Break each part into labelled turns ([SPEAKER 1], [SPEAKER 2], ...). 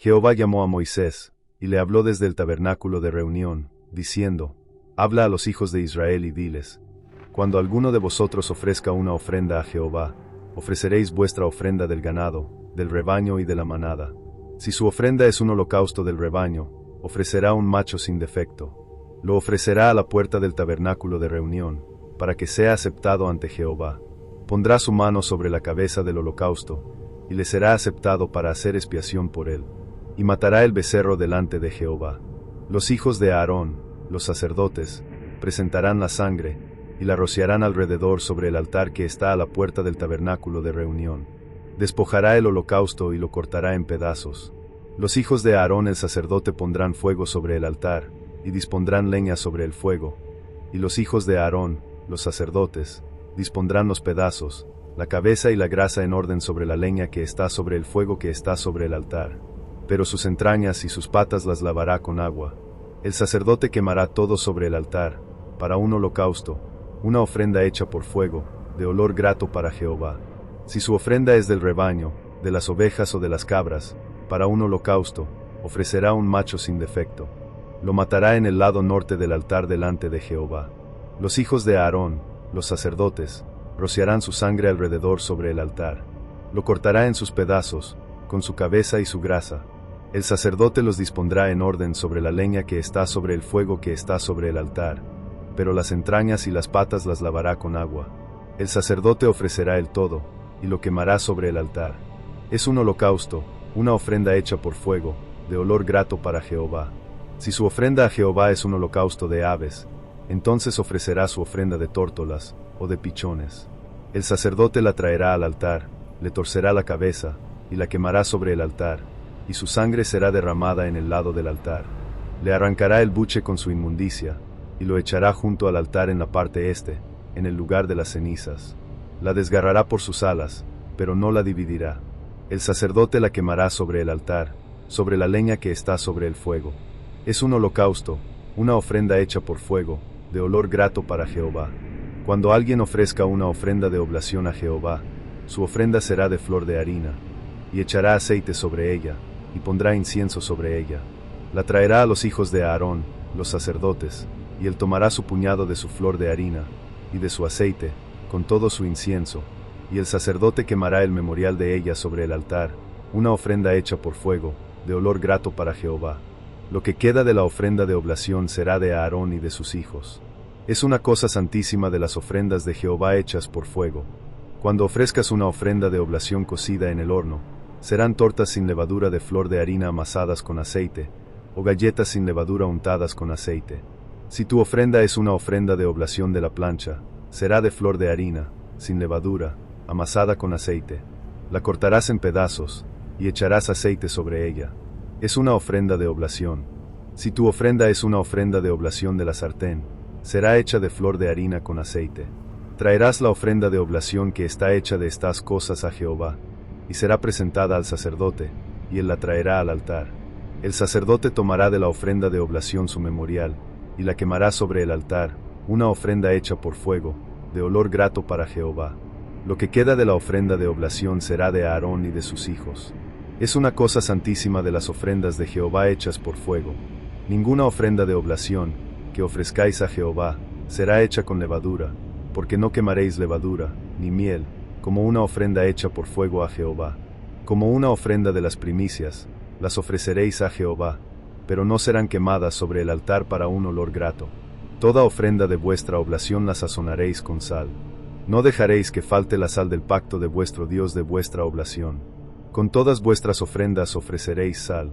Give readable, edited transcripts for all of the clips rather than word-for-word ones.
[SPEAKER 1] Jehová llamó a Moisés, y le habló desde el tabernáculo de reunión, diciendo: Habla a los hijos de Israel y diles: Cuando alguno de vosotros ofrezca una ofrenda a Jehová, ofreceréis vuestra ofrenda del ganado, del rebaño y de la manada. Si su ofrenda es un holocausto del rebaño, ofrecerá un macho sin defecto. Lo ofrecerá a la puerta del tabernáculo de reunión, para que sea aceptado ante Jehová. Pondrá su mano sobre la cabeza del holocausto, y le será aceptado para hacer expiación por él. Y matará el becerro delante de Jehová. Los hijos de Aarón, los sacerdotes, presentarán la sangre, y la rociarán alrededor sobre el altar que está a la puerta del tabernáculo de reunión. Despojará el holocausto y lo cortará en pedazos. Los hijos de Aarón el sacerdote pondrán fuego sobre el altar, y dispondrán leña sobre el fuego. Y los hijos de Aarón, los sacerdotes, dispondrán los pedazos, la cabeza y la grasa en orden sobre la leña que está sobre el fuego que está sobre el altar. Pero sus entrañas y sus patas las lavará con agua. El sacerdote quemará todo sobre el altar, para un holocausto, una ofrenda hecha por fuego, de olor grato para Jehová. Si su ofrenda es del rebaño, de las ovejas o de las cabras, para un holocausto, ofrecerá un macho sin defecto. Lo matará en el lado norte del altar delante de Jehová. Los hijos de Aarón, los sacerdotes, rociarán su sangre alrededor sobre el altar. Lo cortará en sus pedazos, con su cabeza y su grasa. El sacerdote los dispondrá en orden sobre la leña que está sobre el fuego que está sobre el altar, pero las entrañas y las patas las lavará con agua. El sacerdote ofrecerá el todo, y lo quemará sobre el altar. Es un holocausto, una ofrenda hecha por fuego, de olor grato para Jehová. Si su ofrenda a Jehová es un holocausto de aves, entonces ofrecerá su ofrenda de tórtolas, o de pichones. El sacerdote la traerá al altar, le torcerá la cabeza, y la quemará sobre el altar, y su sangre será derramada en el lado del altar. Le arrancará el buche con su inmundicia, y lo echará junto al altar en la parte este, en el lugar de las cenizas. La desgarrará por sus alas, pero no la dividirá. El sacerdote la quemará sobre el altar, sobre la leña que está sobre el fuego. Es un holocausto, una ofrenda hecha por fuego, de olor grato para Jehová. Cuando alguien ofrezca una ofrenda de oblación a Jehová, su ofrenda será de flor de harina, y echará aceite sobre ella, y pondrá incienso sobre ella. La traerá a los hijos de Aarón, los sacerdotes, y él tomará su puñado de su flor de harina, y de su aceite, con todo su incienso, y el sacerdote quemará el memorial de ella sobre el altar, una ofrenda hecha por fuego, de olor grato para Jehová. Lo que queda de la ofrenda de oblación será de Aarón y de sus hijos. Es una cosa santísima de las ofrendas de Jehová hechas por fuego. Cuando ofrezcas una ofrenda de oblación cocida en el horno, serán tortas sin levadura de flor de harina amasadas con aceite, o galletas sin levadura untadas con aceite. Si tu ofrenda es una ofrenda de oblación de la plancha, será de flor de harina, sin levadura, amasada con aceite. La cortarás en pedazos, y echarás aceite sobre ella. Es una ofrenda de oblación. Si tu ofrenda es una ofrenda de oblación de la sartén, será hecha de flor de harina con aceite. Traerás la ofrenda de oblación que está hecha de estas cosas a Jehová, y será presentada al sacerdote, y él la traerá al altar. El sacerdote tomará de la ofrenda de oblación su memorial, y la quemará sobre el altar, una ofrenda hecha por fuego, de olor grato para Jehová. Lo que queda de la ofrenda de oblación será de Aarón y de sus hijos. Es una cosa santísima de las ofrendas de Jehová hechas por fuego. Ninguna ofrenda de oblación, que ofrezcáis a Jehová, será hecha con levadura, porque no quemaréis levadura, ni miel, como una ofrenda hecha por fuego a Jehová. Como una ofrenda de las primicias, las ofreceréis a Jehová, pero no serán quemadas sobre el altar para un olor grato. Toda ofrenda de vuestra oblación la sazonaréis con sal. No dejaréis que falte la sal del pacto de vuestro Dios de vuestra oblación. Con todas vuestras ofrendas ofreceréis sal.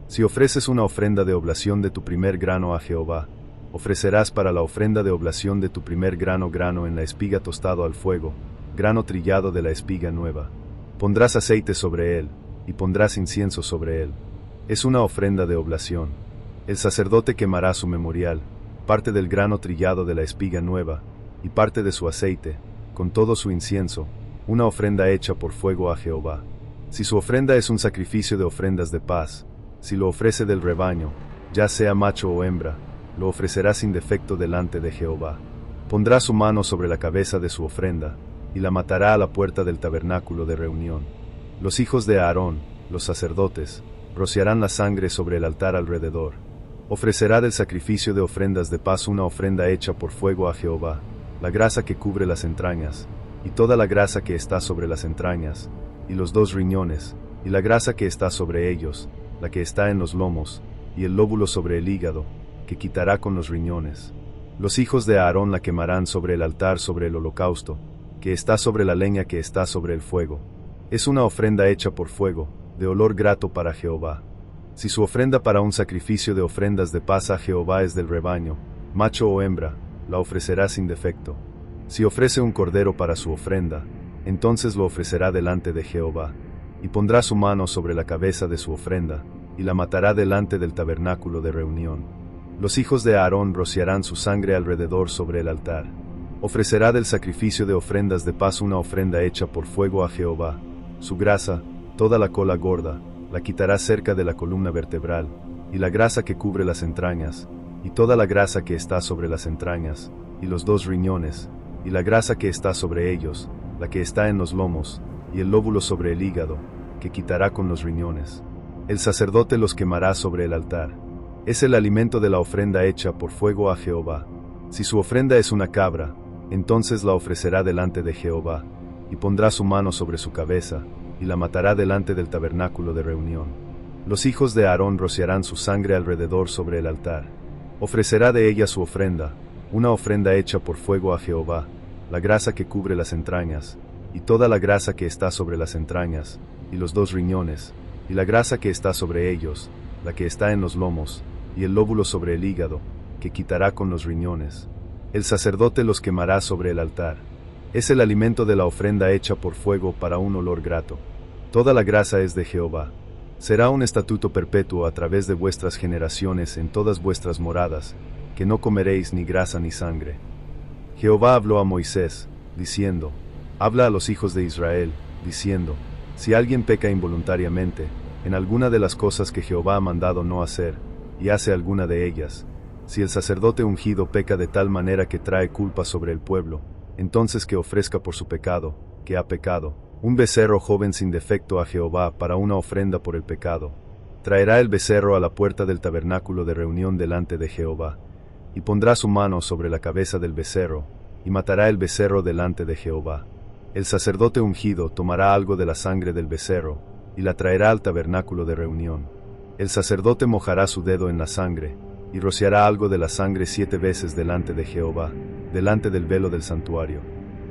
[SPEAKER 1] Si ofreces una ofrenda de oblación de tu primer grano a Jehová, ofrecerás para la ofrenda de oblación de tu primer grano en la espiga tostado al fuego, grano trillado de la espiga nueva. Pondrás aceite sobre él, y pondrás incienso sobre él. Es una ofrenda de oblación. El sacerdote quemará su memorial, parte del grano trillado de la espiga nueva, y parte de su aceite, con todo su incienso, una ofrenda hecha por fuego a Jehová. Si su ofrenda es un sacrificio de ofrendas de paz, si lo ofrece del rebaño, ya sea macho o hembra, lo ofrecerá sin defecto delante de Jehová. Pondrá su mano sobre la cabeza de su ofrenda, y la matará a la puerta del tabernáculo de reunión. Los hijos de Aarón, los sacerdotes, rociarán la sangre sobre el altar alrededor. Ofrecerá del sacrificio de ofrendas de paz una ofrenda hecha por fuego a Jehová, la grasa que cubre las entrañas, y toda la grasa que está sobre las entrañas, y los 2 riñones, y la grasa que está sobre ellos, la que está en los lomos, y el lóbulo sobre el hígado, que quitará con los riñones. Los hijos de Aarón la quemarán sobre el altar sobre el holocausto, que está sobre la leña que está sobre el fuego. Es una ofrenda hecha por fuego, de olor grato para Jehová. Si su ofrenda para un sacrificio de ofrendas de paz a Jehová es del rebaño, macho o hembra, la ofrecerá sin defecto. Si ofrece un cordero para su ofrenda, entonces lo ofrecerá delante de Jehová, y pondrá su mano sobre la cabeza de su ofrenda, y la matará delante del tabernáculo de reunión. Los hijos de Aarón rociarán su sangre alrededor sobre el altar. Ofrecerá del sacrificio de ofrendas de paz una ofrenda hecha por fuego a Jehová. Su grasa, toda la cola gorda, la quitará cerca de la columna vertebral, y la grasa que cubre las entrañas, y toda la grasa que está sobre las entrañas, y los 2 riñones, y la grasa que está sobre ellos, la que está en los lomos, y el lóbulo sobre el hígado, que quitará con los riñones. El sacerdote los quemará sobre el altar. Es el alimento de la ofrenda hecha por fuego a Jehová. Si su ofrenda es una cabra, entonces la ofrecerá delante de Jehová, y pondrá su mano sobre su cabeza, y la matará delante del tabernáculo de reunión. Los hijos de Aarón rociarán su sangre alrededor sobre el altar. Ofrecerá de ella su ofrenda, una ofrenda hecha por fuego a Jehová, la grasa que cubre las entrañas, y toda la grasa que está sobre las entrañas, y los 2 riñones, y la grasa que está sobre ellos, la que está en los lomos, y el lóbulo sobre el hígado, que quitará con los riñones. El sacerdote los quemará sobre el altar. Es el alimento de la ofrenda hecha por fuego para un olor grato. Toda la grasa es de Jehová. Será un estatuto perpetuo a través de vuestras generaciones en todas vuestras moradas, que no comeréis ni grasa ni sangre. Jehová habló a Moisés, diciendo: Habla a los hijos de Israel, diciendo: Si alguien peca involuntariamente, en alguna de las cosas que Jehová ha mandado no hacer, y hace alguna de ellas, si el sacerdote ungido peca de tal manera que trae culpa sobre el pueblo, entonces que ofrezca por su pecado, que ha pecado, un becerro joven sin defecto a Jehová para una ofrenda por el pecado. Traerá el becerro a la puerta del tabernáculo de reunión delante de Jehová, y pondrá su mano sobre la cabeza del becerro, y matará el becerro delante de Jehová. El sacerdote ungido tomará algo de la sangre del becerro, y la traerá al tabernáculo de reunión. El sacerdote mojará su dedo en la sangre, y rociará algo de la sangre 7 veces delante de Jehová, delante del velo del santuario.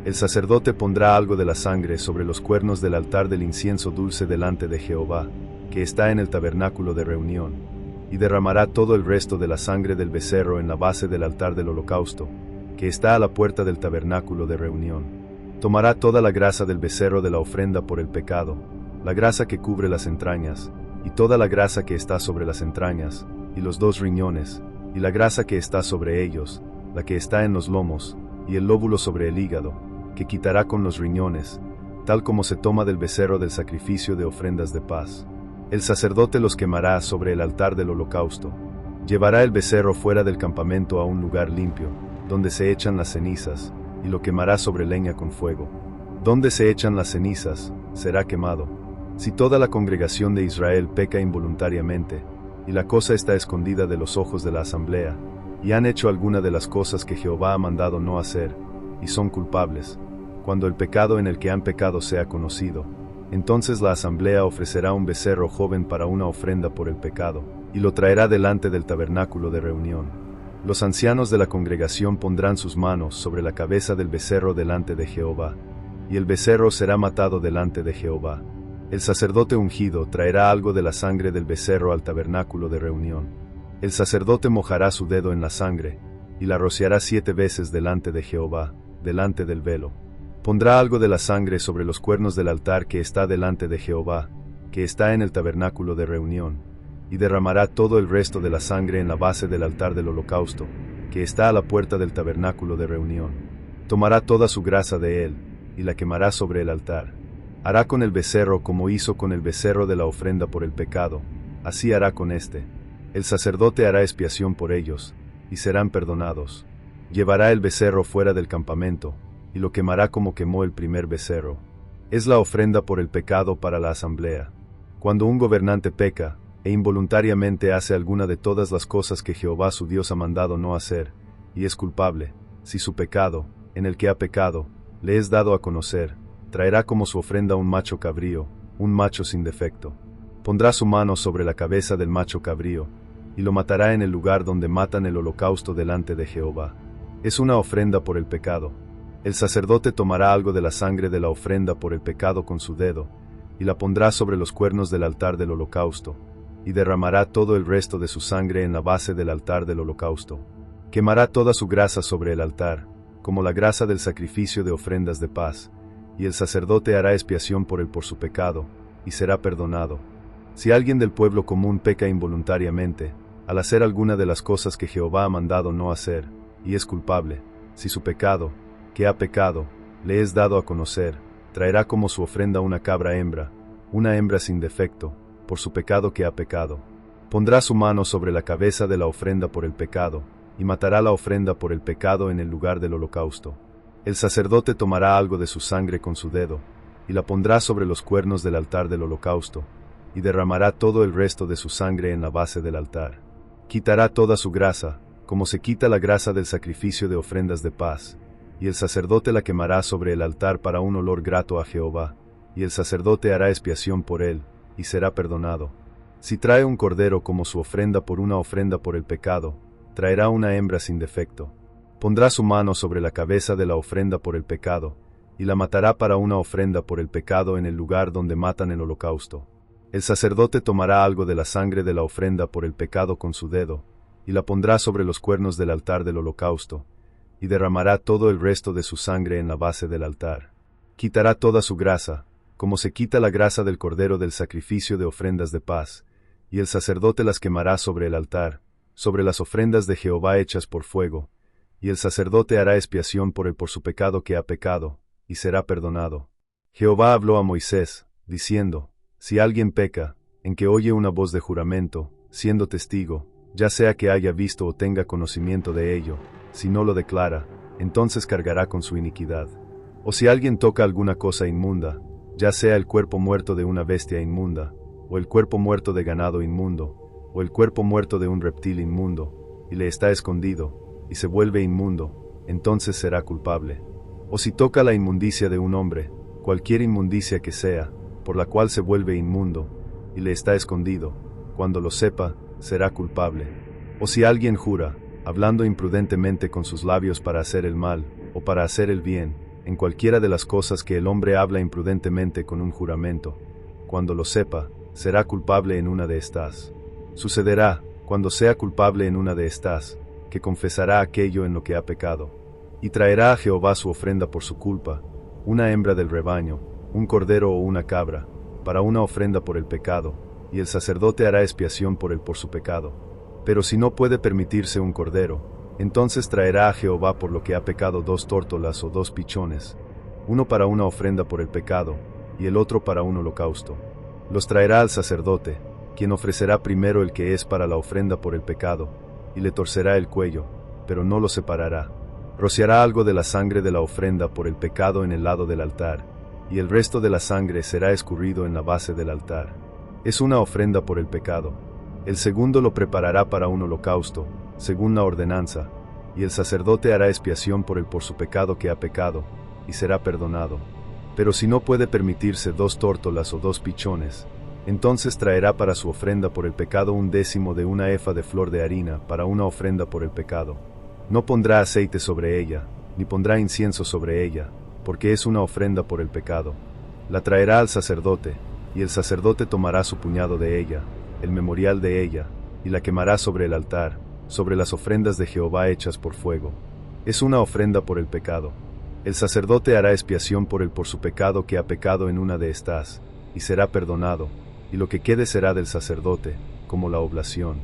[SPEAKER 1] El sacerdote pondrá algo de la sangre sobre los cuernos del altar del incienso dulce delante de Jehová, que está en el tabernáculo de reunión, y derramará todo el resto de la sangre del becerro en la base del altar del holocausto, que está a la puerta del tabernáculo de reunión. Tomará toda la grasa del becerro de la ofrenda por el pecado, la grasa que cubre las entrañas, y toda la grasa que está sobre las entrañas, y los 2 riñones, y la grasa que está sobre ellos, la que está en los lomos, y el lóbulo sobre el hígado, que quitará con los riñones, tal como se toma del becerro del sacrificio de ofrendas de paz. El sacerdote los quemará sobre el altar del holocausto. Llevará el becerro fuera del campamento a un lugar limpio, donde se echan las cenizas, y lo quemará sobre leña con fuego. Donde se echan las cenizas, será quemado. Si toda la congregación de Israel peca involuntariamente, y la cosa está escondida de los ojos de la asamblea, y han hecho alguna de las cosas que Jehová ha mandado no hacer, y son culpables, cuando el pecado en el que han pecado sea conocido, entonces la asamblea ofrecerá un becerro joven para una ofrenda por el pecado, y lo traerá delante del tabernáculo de reunión. Los ancianos de la congregación pondrán sus manos sobre la cabeza del becerro delante de Jehová, y el becerro será matado delante de Jehová. El sacerdote ungido traerá algo de la sangre del becerro al tabernáculo de reunión. El sacerdote mojará su dedo en la sangre, y la rociará 7 veces delante de Jehová, delante del velo. Pondrá algo de la sangre sobre los cuernos del altar que está delante de Jehová, que está en el tabernáculo de reunión, y derramará todo el resto de la sangre en la base del altar del holocausto, que está a la puerta del tabernáculo de reunión. Tomará toda su grasa de él, y la quemará sobre el altar. Hará con el becerro como hizo con el becerro de la ofrenda por el pecado, así hará con éste. El sacerdote hará expiación por ellos, y serán perdonados. Llevará el becerro fuera del campamento, y lo quemará como quemó el primer becerro. Es la ofrenda por el pecado para la asamblea. Cuando un gobernante peca, e involuntariamente hace alguna de todas las cosas que Jehová su Dios ha mandado no hacer, y es culpable, si su pecado, en el que ha pecado, le es dado a conocer, traerá como su ofrenda un macho cabrío, un macho sin defecto. Pondrá su mano sobre la cabeza del macho cabrío, y lo matará en el lugar donde matan el holocausto delante de Jehová. Es una ofrenda por el pecado. El sacerdote tomará algo de la sangre de la ofrenda por el pecado con su dedo, y la pondrá sobre los cuernos del altar del holocausto, y derramará todo el resto de su sangre en la base del altar del holocausto. Quemará toda su grasa sobre el altar, como la grasa del sacrificio de ofrendas de paz, y el sacerdote hará expiación por su pecado, y será perdonado. Si alguien del pueblo común peca involuntariamente, al hacer alguna de las cosas que Jehová ha mandado no hacer, y es culpable, si su pecado, que ha pecado, le es dado a conocer, traerá como su ofrenda una cabra hembra, una hembra sin defecto, por su pecado que ha pecado. Pondrá su mano sobre la cabeza de la ofrenda por el pecado, y matará la ofrenda por el pecado en el lugar del holocausto. El sacerdote tomará algo de su sangre con su dedo, y la pondrá sobre los cuernos del altar del holocausto, y derramará todo el resto de su sangre en la base del altar. Quitará toda su grasa, como se quita la grasa del sacrificio de ofrendas de paz, y el sacerdote la quemará sobre el altar para un olor grato a Jehová, y el sacerdote hará expiación por él, y será perdonado. Si trae un cordero como su ofrenda por una ofrenda por el pecado, traerá una hembra sin defecto. Pondrá su mano sobre la cabeza de la ofrenda por el pecado, y la matará para una ofrenda por el pecado en el lugar donde matan el holocausto. El sacerdote tomará algo de la sangre de la ofrenda por el pecado con su dedo, y la pondrá sobre los cuernos del altar del holocausto, y derramará todo el resto de su sangre en la base del altar. Quitará toda su grasa, como se quita la grasa del cordero del sacrificio de ofrendas de paz, y el sacerdote las quemará sobre el altar, sobre las ofrendas de Jehová hechas por fuego, y el sacerdote hará expiación por su pecado que ha pecado, y será perdonado. Jehová habló a Moisés, diciendo, si alguien peca, en que oye una voz de juramento, siendo testigo, ya sea que haya visto o tenga conocimiento de ello, si no lo declara, entonces cargará con su iniquidad. O si alguien toca alguna cosa inmunda, ya sea el cuerpo muerto de una bestia inmunda, o el cuerpo muerto de ganado inmundo, o el cuerpo muerto de un reptil inmundo, y le está escondido, y se vuelve inmundo, entonces será culpable. O si toca la inmundicia de un hombre, cualquier inmundicia que sea, por la cual se vuelve inmundo, y le está escondido, cuando lo sepa, será culpable. O si alguien jura, hablando imprudentemente con sus labios para hacer el mal, o para hacer el bien, en cualquiera de las cosas que el hombre habla imprudentemente con un juramento, cuando lo sepa, será culpable en una de estas. Sucederá, cuando sea culpable en una de estas, que confesará aquello en lo que ha pecado, y traerá a Jehová su ofrenda por su culpa, una hembra del rebaño, un cordero o una cabra, para una ofrenda por el pecado, y el sacerdote hará expiación por su pecado. Pero si no puede permitirse un cordero, entonces traerá a Jehová por lo que ha pecado 2 tórtolas o 2 pichones, uno para una ofrenda por el pecado, y el otro para un holocausto. Los traerá al sacerdote, quien ofrecerá primero el que es para la ofrenda por el pecado, y le torcerá el cuello, pero no lo separará. Rociará algo de la sangre de la ofrenda por el pecado en el lado del altar, y el resto de la sangre será escurrido en la base del altar. Es una ofrenda por el pecado. El segundo lo preparará para un holocausto, según la ordenanza, y el sacerdote hará expiación por su pecado que ha pecado, y será perdonado. Pero si no puede permitirse 2 tórtolas o 2 pichones, entonces traerá para su ofrenda por el pecado 1/10 de una efa de flor de harina para una ofrenda por el pecado. No pondrá aceite sobre ella, ni pondrá incienso sobre ella, porque es una ofrenda por el pecado. La traerá al sacerdote, y el sacerdote tomará su puñado de ella, el memorial de ella, y la quemará sobre el altar, sobre las ofrendas de Jehová hechas por fuego. Es una ofrenda por el pecado. El sacerdote hará expiación por su pecado que ha pecado en una de estas, y será perdonado, y lo que quede será del sacerdote, como la oblación.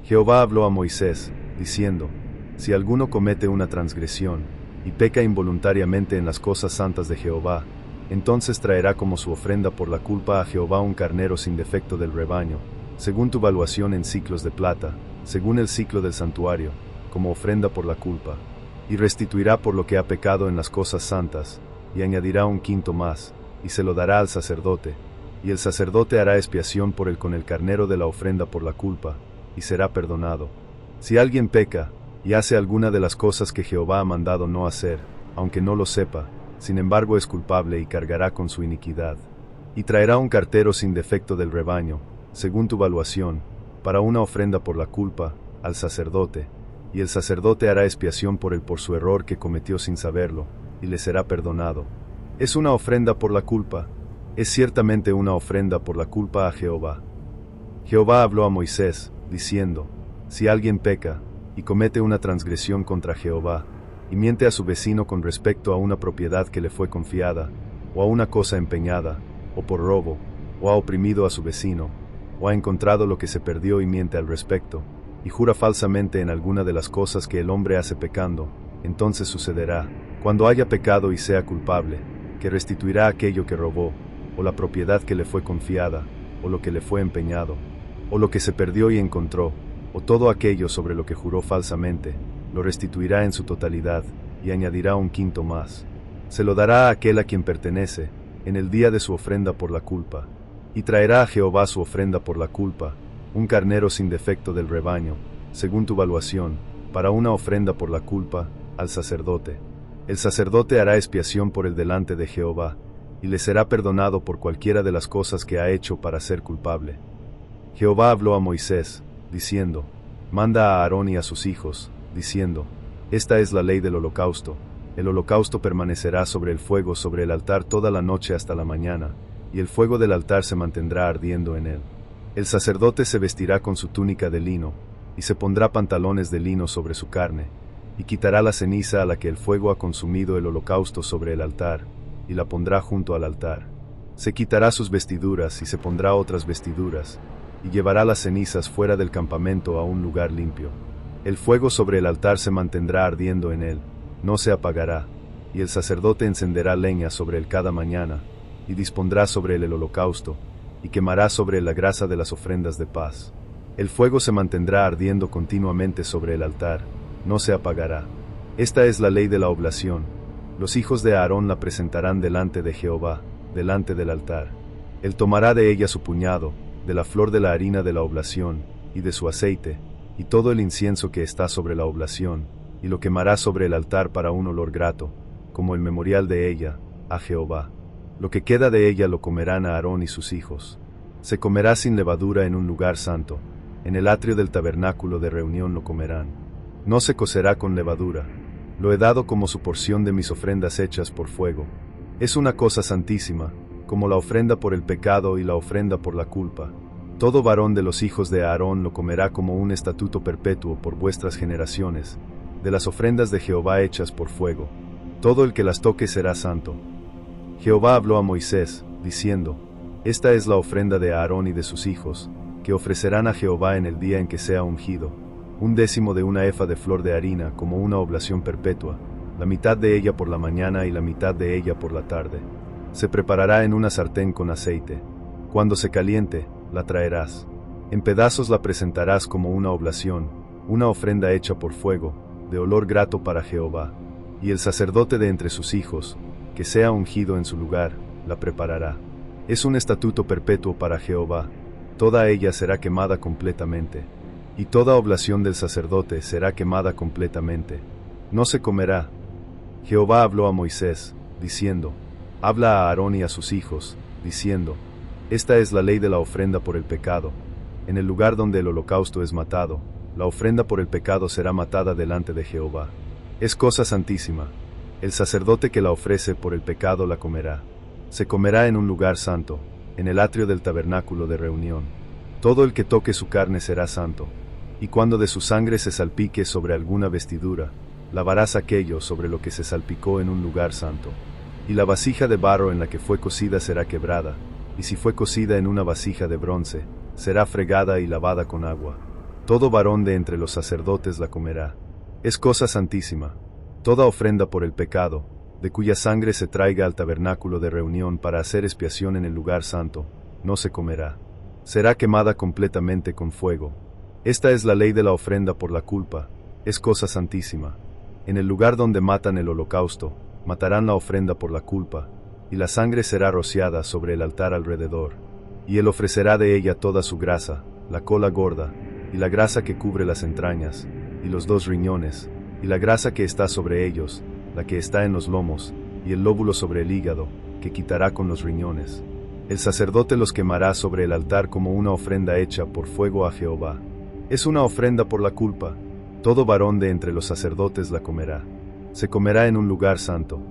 [SPEAKER 1] Jehová habló a Moisés, diciendo, si alguno comete una transgresión, y peca involuntariamente en las cosas santas de Jehová, entonces traerá como su ofrenda por la culpa a Jehová un carnero sin defecto del rebaño, según tu valuación en siclos de plata, según el ciclo del santuario, como ofrenda por la culpa, y restituirá por lo que ha pecado en las cosas santas, y añadirá 1/5 más, y se lo dará al sacerdote, y el sacerdote hará expiación por él con el carnero de la ofrenda por la culpa, y será perdonado. Si alguien peca, y hace alguna de las cosas que Jehová ha mandado no hacer, aunque no lo sepa, sin embargo es culpable y cargará con su iniquidad. Y traerá un cartero sin defecto del rebaño, según tu valuación, para una ofrenda por la culpa, al sacerdote, y el sacerdote hará expiación por él por su error que cometió sin saberlo, y le será perdonado. Es una ofrenda por la culpa, es ciertamente una ofrenda por la culpa a Jehová. Jehová habló a Moisés, diciendo, si alguien peca, y comete una transgresión contra Jehová, y miente a su vecino con respecto a una propiedad que le fue confiada, o a una cosa empeñada, o por robo, o ha oprimido a su vecino, o ha encontrado lo que se perdió y miente al respecto, y jura falsamente en alguna de las cosas que el hombre hace pecando, entonces sucederá, cuando haya pecado y sea culpable, que restituirá aquello que robó, o la propiedad que le fue confiada, o lo que le fue empeñado, o lo que se perdió y encontró, o todo aquello sobre lo que juró falsamente, lo restituirá en su totalidad, y añadirá un quinto más. Se lo dará a aquel a quien pertenece, en el día de su ofrenda por la culpa, y traerá a Jehová su ofrenda por la culpa, un carnero sin defecto del rebaño, según tu valuación, para una ofrenda por la culpa, al sacerdote. El sacerdote hará expiación por él delante de Jehová, y le será perdonado por cualquiera de las cosas que ha hecho para ser culpable. Jehová habló a Moisés, diciendo, manda a Aarón y a sus hijos, diciendo, esta es la ley del holocausto. El holocausto permanecerá sobre el fuego sobre el altar toda la noche hasta la mañana, y el fuego del altar se mantendrá ardiendo en él. El sacerdote se vestirá con su túnica de lino, y se pondrá pantalones de lino sobre su carne, y quitará la ceniza a la que el fuego ha consumido el holocausto sobre el altar, y la pondrá junto al altar. Se quitará sus vestiduras y se pondrá otras vestiduras, y llevará las cenizas fuera del campamento a un lugar limpio. El fuego sobre el altar se mantendrá ardiendo en él, no se apagará, y el sacerdote encenderá leña sobre él cada mañana, y dispondrá sobre él el holocausto, y quemará sobre él la grasa de las ofrendas de paz. El fuego se mantendrá ardiendo continuamente sobre el altar, no se apagará. Esta es la ley de la oblación. Los hijos de Aarón la presentarán delante de Jehová, delante del altar. Él tomará de ella su puñado, de la flor de la harina de la oblación, y de su aceite, y todo el incienso que está sobre la oblación, y lo quemará sobre el altar para un olor grato, como el memorial de ella, a Jehová. Lo que queda de ella lo comerán a Aarón y sus hijos. Se comerá sin levadura en un lugar santo, en el atrio del tabernáculo de reunión lo comerán. No se cocerá con levadura. Lo he dado como su porción de mis ofrendas hechas por fuego. Es una cosa santísima, como la ofrenda por el pecado y la ofrenda por la culpa. Todo varón de los hijos de Aarón lo comerá como un estatuto perpetuo por vuestras generaciones, de las ofrendas de Jehová hechas por fuego. Todo el que las toque será santo. Jehová habló a Moisés, diciendo, esta es la ofrenda de Aarón y de sus hijos, que ofrecerán a Jehová en el día en que sea ungido, 1/10 de una efa de flor de harina como una oblación perpetua, la mitad de ella por la mañana y la mitad de ella por la tarde. Se preparará en una sartén con aceite. Cuando se caliente, la traerás. En pedazos la presentarás como una oblación, una ofrenda hecha por fuego, de olor grato para Jehová. Y el sacerdote de entre sus hijos, que sea ungido en su lugar, la preparará. Es un estatuto perpetuo para Jehová. Toda ella será quemada completamente. Y toda oblación del sacerdote será quemada completamente. No se comerá. Jehová habló a Moisés, diciendo, habla a Aarón y a sus hijos, diciendo, esta es la ley de la ofrenda por el pecado. En el lugar donde el holocausto es matado, la ofrenda por el pecado será matada delante de Jehová. Es cosa santísima. El sacerdote que la ofrece por el pecado la comerá. Se comerá en un lugar santo, en el atrio del tabernáculo de reunión. Todo el que toque su carne será santo. Y cuando de su sangre se salpique sobre alguna vestidura, lavarás aquello sobre lo que se salpicó en un lugar santo. Y la vasija de barro en la que fue cocida será quebrada, y si fue cocida en una vasija de bronce, será fregada y lavada con agua. Todo varón de entre los sacerdotes la comerá. Es cosa santísima. Toda ofrenda por el pecado, de cuya sangre se traiga al tabernáculo de reunión para hacer expiación en el lugar santo, no se comerá. Será quemada completamente con fuego. Esta es la ley de la ofrenda por la culpa, es cosa santísima. En el lugar donde matan el holocausto, matarán la ofrenda por la culpa, y la sangre será rociada sobre el altar alrededor. Y él ofrecerá de ella toda su grasa, la cola gorda, y la grasa que cubre las entrañas, y los 2 riñones, y la grasa que está sobre ellos, la que está en los lomos, y el lóbulo sobre el hígado, que quitará con los riñones. El sacerdote los quemará sobre el altar como una ofrenda hecha por fuego a Jehová. Es una ofrenda por la culpa. Todo varón de entre los sacerdotes la comerá. Se comerá en un lugar santo.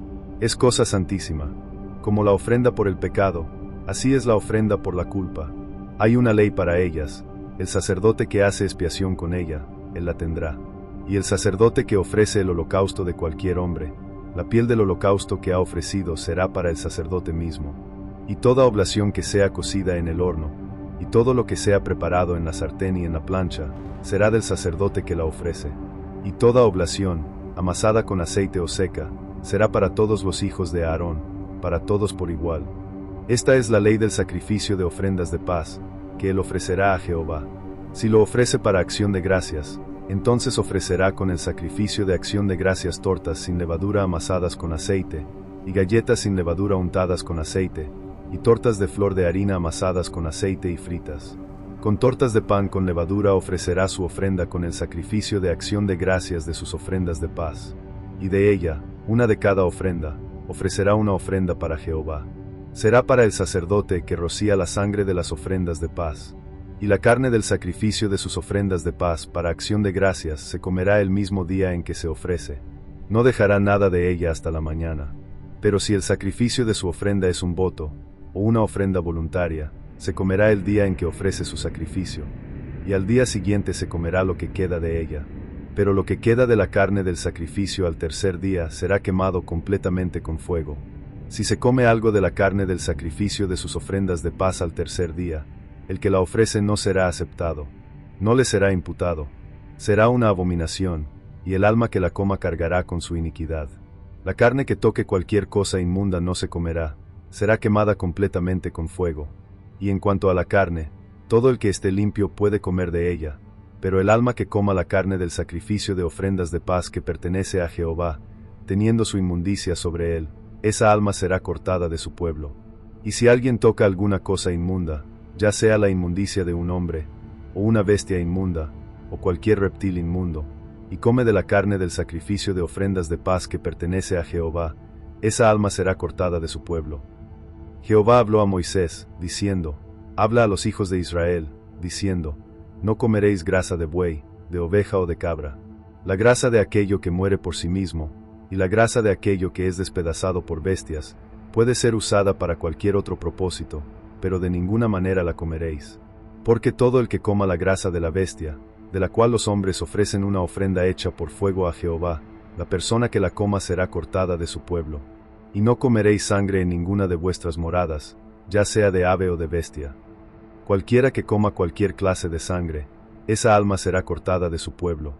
[SPEAKER 1] Es cosa santísima. Como la ofrenda por el pecado, así es la ofrenda por la culpa. Hay una ley para ellas. El sacerdote que hace expiación con ella, él la tendrá. Y el sacerdote que ofrece el holocausto de cualquier hombre, la piel del holocausto que ha ofrecido será para el sacerdote mismo. Y toda oblación que sea cocida en el horno, y todo lo que sea preparado en la sartén y en la plancha, será del sacerdote que la ofrece. Y toda oblación, amasada con aceite o seca, será para todos los hijos de Aarón, para todos por igual. Esta es la ley del sacrificio de ofrendas de paz, que él ofrecerá a Jehová. Si lo ofrece para acción de gracias, entonces ofrecerá con el sacrificio de acción de gracias tortas sin levadura amasadas con aceite, y galletas sin levadura untadas con aceite, y tortas de flor de harina amasadas con aceite y fritas. Con tortas de pan con levadura ofrecerá su ofrenda con el sacrificio de acción de gracias de sus ofrendas de paz. Y de ella, una de cada ofrenda, ofrecerá una ofrenda para Jehová. Será para el sacerdote que rocía la sangre de las ofrendas de paz. Y la carne del sacrificio de sus ofrendas de paz para acción de gracias se comerá el mismo día en que se ofrece. No dejará nada de ella hasta la mañana. Pero si el sacrificio de su ofrenda es un voto, o una ofrenda voluntaria, se comerá el día en que ofrece su sacrificio. Y al día siguiente se comerá lo que queda de ella. Pero lo que queda de la carne del sacrificio al tercer día será quemado completamente con fuego. Si se come algo de la carne del sacrificio de sus ofrendas de paz al tercer día, el que la ofrece no será aceptado, no le será imputado, será una abominación, y el alma que la coma cargará con su iniquidad. La carne que toque cualquier cosa inmunda no se comerá, será quemada completamente con fuego. Y en cuanto a la carne, todo el que esté limpio puede comer de ella, pero el alma que coma la carne del sacrificio de ofrendas de paz que pertenece a Jehová, teniendo su inmundicia sobre él, esa alma será cortada de su pueblo. Y si alguien toca alguna cosa inmunda, ya sea la inmundicia de un hombre, o una bestia inmunda, o cualquier reptil inmundo, y come de la carne del sacrificio de ofrendas de paz que pertenece a Jehová, esa alma será cortada de su pueblo. Jehová habló a Moisés, diciendo, habla a los hijos de Israel, diciendo, no comeréis grasa de buey, de oveja o de cabra, la grasa de aquello que muere por sí mismo, y la grasa de aquello que es despedazado por bestias, puede ser usada para cualquier otro propósito, pero de ninguna manera la comeréis. Porque todo el que coma la grasa de la bestia, de la cual los hombres ofrecen una ofrenda hecha por fuego a Jehová, la persona que la coma será cortada de su pueblo. Y no comeréis sangre en ninguna de vuestras moradas, ya sea de ave o de bestia. Cualquiera que coma cualquier clase de sangre, esa alma será cortada de su pueblo.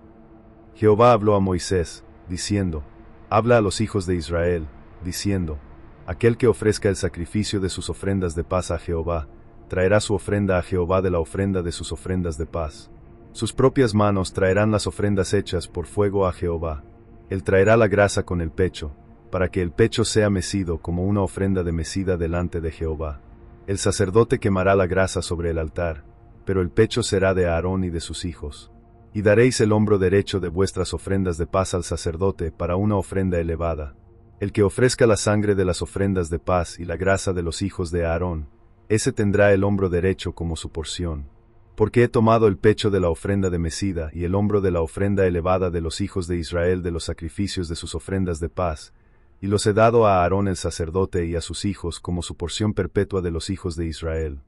[SPEAKER 1] Jehová habló a Moisés, diciendo, habla a los hijos de Israel, diciendo, aquel que ofrezca el sacrificio de sus ofrendas de paz a Jehová, traerá su ofrenda a Jehová de la ofrenda de sus ofrendas de paz. Sus propias manos traerán las ofrendas hechas por fuego a Jehová. Él traerá la grasa con el pecho, para que el pecho sea mecido como una ofrenda de mecida delante de Jehová. El sacerdote quemará la grasa sobre el altar, pero el pecho será de Aarón y de sus hijos. Y daréis el hombro derecho de vuestras ofrendas de paz al sacerdote para una ofrenda elevada. El que ofrezca la sangre de las ofrendas de paz y la grasa de los hijos de Aarón, ese tendrá el hombro derecho como su porción. Porque he tomado el pecho de la ofrenda de mecida y el hombro de la ofrenda elevada de los hijos de Israel de los sacrificios de sus ofrendas de paz, y los he dado a Aarón el sacerdote y a sus hijos como su porción perpetua de los hijos de Israel.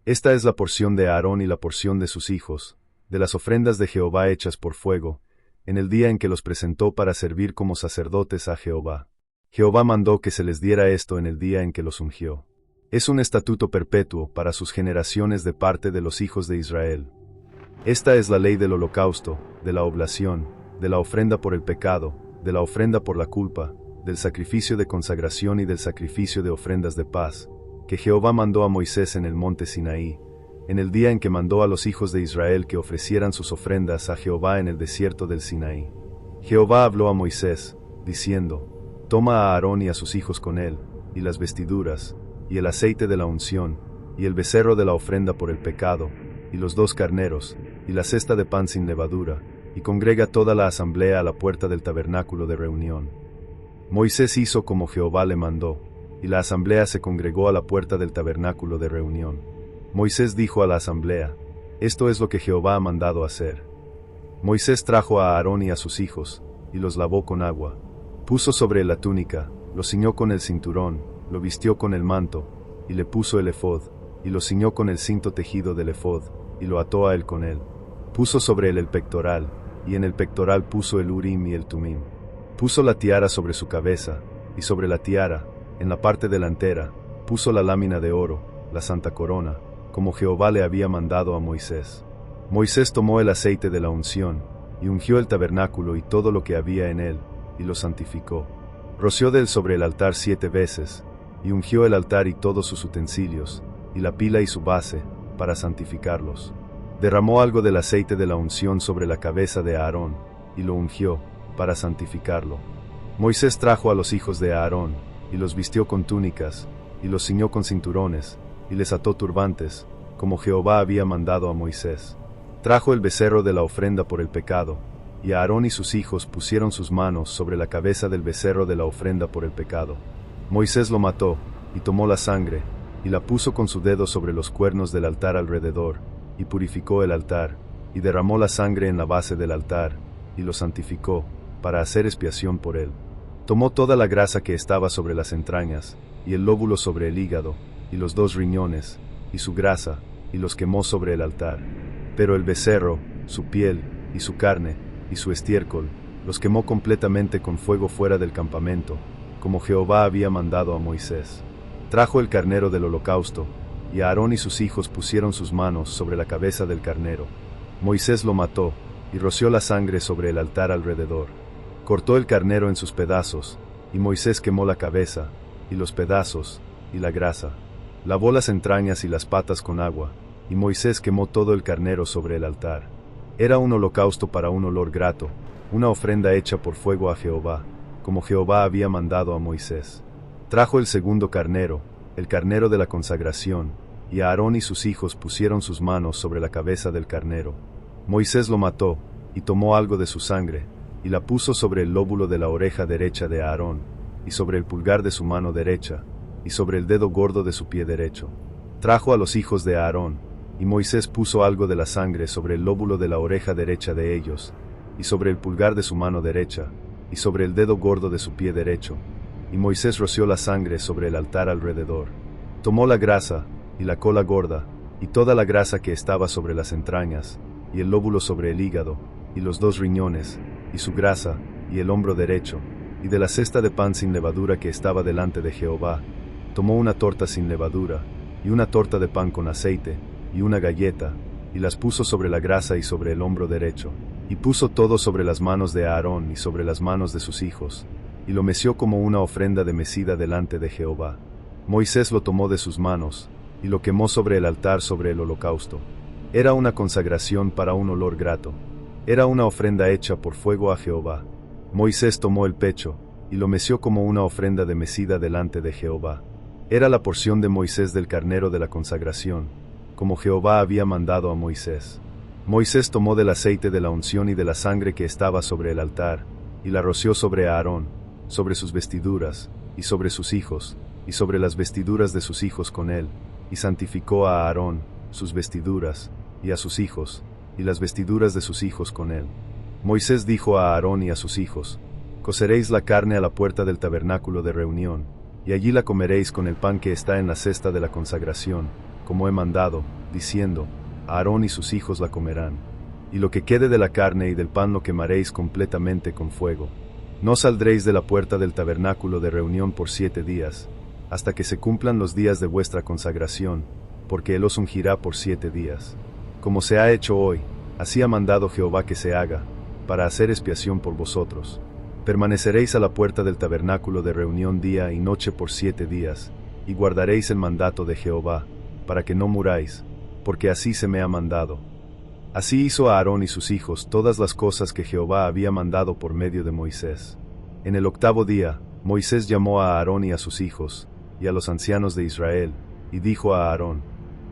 [SPEAKER 1] Esta es la porción de Aarón y la porción de sus hijos, de las ofrendas de Jehová hechas por fuego, en el día en que los presentó para servir como sacerdotes a Jehová. Jehová mandó que se les diera esto en el día en que los ungió. Es un estatuto perpetuo para sus generaciones de parte de los hijos de Israel. Esta es la ley del holocausto, de la oblación, de la ofrenda por el pecado, de la ofrenda por la culpa, del sacrificio de consagración y del sacrificio de ofrendas de paz, que Jehová mandó a Moisés en el monte Sinaí, en el día en que mandó a los hijos de Israel que ofrecieran sus ofrendas a Jehová en el desierto del Sinaí. Jehová habló a Moisés, diciendo, toma a Aarón y a sus hijos con él, y las vestiduras, y el aceite de la unción, y el becerro de la ofrenda por el pecado, y los 2 carneros, y la cesta de pan sin levadura, y congrega toda la asamblea a la puerta del tabernáculo de reunión. Moisés hizo como Jehová le mandó, y la asamblea se congregó a la puerta del tabernáculo de reunión. Moisés dijo a la asamblea: esto es lo que Jehová ha mandado hacer. Moisés trajo a Aarón y a sus hijos, y los lavó con agua. Puso sobre él la túnica, lo ciñó con el cinturón, lo vistió con el manto, y le puso el efod, y lo ciñó con el cinto tejido del efod, y lo ató a él con él. Puso sobre él el pectoral, y en el pectoral puso el urim y el tumim. Puso la tiara sobre su cabeza, y sobre la tiara, en la parte delantera, puso la lámina de oro, la santa corona, como Jehová le había mandado a Moisés. Moisés tomó el aceite de la unción, y ungió el tabernáculo y todo lo que había en él, y lo santificó. Roció de él sobre el altar 7 veces, y ungió el altar y todos sus utensilios, y la pila y su base, para santificarlos. Derramó algo del aceite de la unción sobre la cabeza de Aarón, y lo ungió, para santificarlo. Moisés trajo a los hijos de Aarón, y los vistió con túnicas, y los ciñó con cinturones, y les ató turbantes, como Jehová había mandado a Moisés. Trajo el becerro de la ofrenda por el pecado, y Aarón y sus hijos pusieron sus manos sobre la cabeza del becerro de la ofrenda por el pecado. Moisés lo mató, y tomó la sangre, y la puso con su dedo sobre los cuernos del altar alrededor, y purificó el altar, y derramó la sangre en la base del altar, y lo santificó, para hacer expiación por él. Tomó toda la grasa que estaba sobre las entrañas, y el lóbulo sobre el hígado, y los 2 riñones, y su grasa, y los quemó sobre el altar. Pero el becerro, su piel, y su carne, y su estiércol, los quemó completamente con fuego fuera del campamento, como Jehová había mandado a Moisés. Trajo el carnero del holocausto, y Aarón y sus hijos pusieron sus manos sobre la cabeza del carnero. Moisés lo mató, y roció la sangre sobre el altar alrededor. Cortó el carnero en sus pedazos, y Moisés quemó la cabeza, y los pedazos, y la grasa. Lavó las entrañas y las patas con agua, y Moisés quemó todo el carnero sobre el altar. Era un holocausto para un olor grato, una ofrenda hecha por fuego a Jehová, como Jehová había mandado a Moisés. Trajo el segundo carnero, el carnero de la consagración, y Aarón y sus hijos pusieron sus manos sobre la cabeza del carnero. Moisés lo mató, y tomó algo de su sangre, y la puso sobre el lóbulo de la oreja derecha de Aarón, y sobre el pulgar de su mano derecha, y sobre el dedo gordo de su pie derecho. Trajo a los hijos de Aarón, y Moisés puso algo de la sangre sobre el lóbulo de la oreja derecha de ellos, y sobre el pulgar de su mano derecha, y sobre el dedo gordo de su pie derecho. Y Moisés roció la sangre sobre el altar alrededor. Tomó la grasa, y la cola gorda, y toda la grasa que estaba sobre las entrañas, y el lóbulo sobre el hígado, y los 2 riñones, y su grasa, y el hombro derecho, y de la cesta de pan sin levadura que estaba delante de Jehová, tomó una torta sin levadura, y una torta de pan con aceite, y una galleta, y las puso sobre la grasa y sobre el hombro derecho, y puso todo sobre las manos de Aarón y sobre las manos de sus hijos, y lo meció como una ofrenda de mecida delante de Jehová. Moisés lo tomó de sus manos, y lo quemó sobre el altar sobre el holocausto. Era una consagración para un olor grato. Era una ofrenda hecha por fuego a Jehová. Moisés tomó el pecho, y lo meció como una ofrenda de mecida delante de Jehová. Era la porción de Moisés del carnero de la consagración, como Jehová había mandado a Moisés. Moisés tomó del aceite de la unción y de la sangre que estaba sobre el altar, y la roció sobre Aarón, sobre sus vestiduras, y sobre sus hijos, y sobre las vestiduras de sus hijos con él, y santificó a Aarón, sus vestiduras, y a sus hijos, y las vestiduras de sus hijos con él. Moisés dijo a Aarón y a sus hijos: coceréis la carne a la puerta del tabernáculo de reunión, y allí la comeréis con el pan que está en la cesta de la consagración, como he mandado, diciendo: Aarón y sus hijos la comerán. Y lo que quede de la carne y del pan lo quemaréis completamente con fuego. No saldréis de la puerta del tabernáculo de reunión por 7 días, hasta que se cumplan los días de vuestra consagración, porque él os ungirá por 7 días. Como se ha hecho hoy, así ha mandado Jehová que se haga, para hacer expiación por vosotros. Permaneceréis a la puerta del tabernáculo de reunión día y noche por 7 días, y guardaréis el mandato de Jehová, para que no muráis, porque así se me ha mandado. Así hizo Aarón y sus hijos todas las cosas que Jehová había mandado por medio de Moisés. En el 8º día, Moisés llamó a Aarón y a sus hijos, y a los ancianos de Israel, y dijo a Aarón: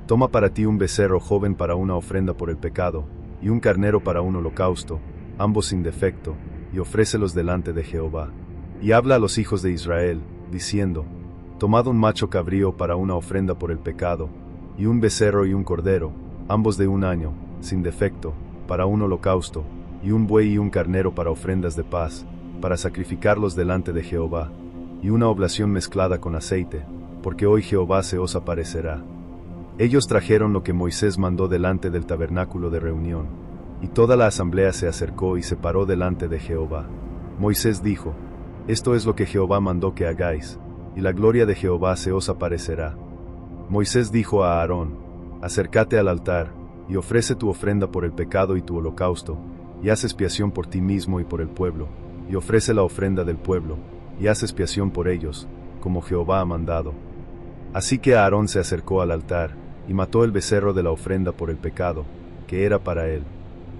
[SPEAKER 1] Toma para ti un becerro joven para una ofrenda por el pecado, y un carnero para un holocausto, ambos sin defecto, y ofrécelos delante de Jehová. Y habla a los hijos de Israel, diciendo: Tomad un macho cabrío para una ofrenda por el pecado, y un becerro y un cordero, ambos de un año, sin defecto, para un holocausto, y un buey y un carnero para ofrendas de paz, para sacrificarlos delante de Jehová, y una oblación mezclada con aceite, porque hoy Jehová se os aparecerá. Ellos trajeron lo que Moisés mandó delante del tabernáculo de reunión, y toda la asamblea se acercó y se paró delante de Jehová. Moisés dijo: Esto es lo que Jehová mandó que hagáis, y la gloria de Jehová se os aparecerá. Moisés dijo a Aarón: Acércate al altar, y ofrece tu ofrenda por el pecado y tu holocausto, y haz expiación por ti mismo y por el pueblo, y ofrece la ofrenda del pueblo, y haz expiación por ellos, como Jehová ha mandado. Así que Aarón se acercó al altar, y mató el becerro de la ofrenda por el pecado, que era para él.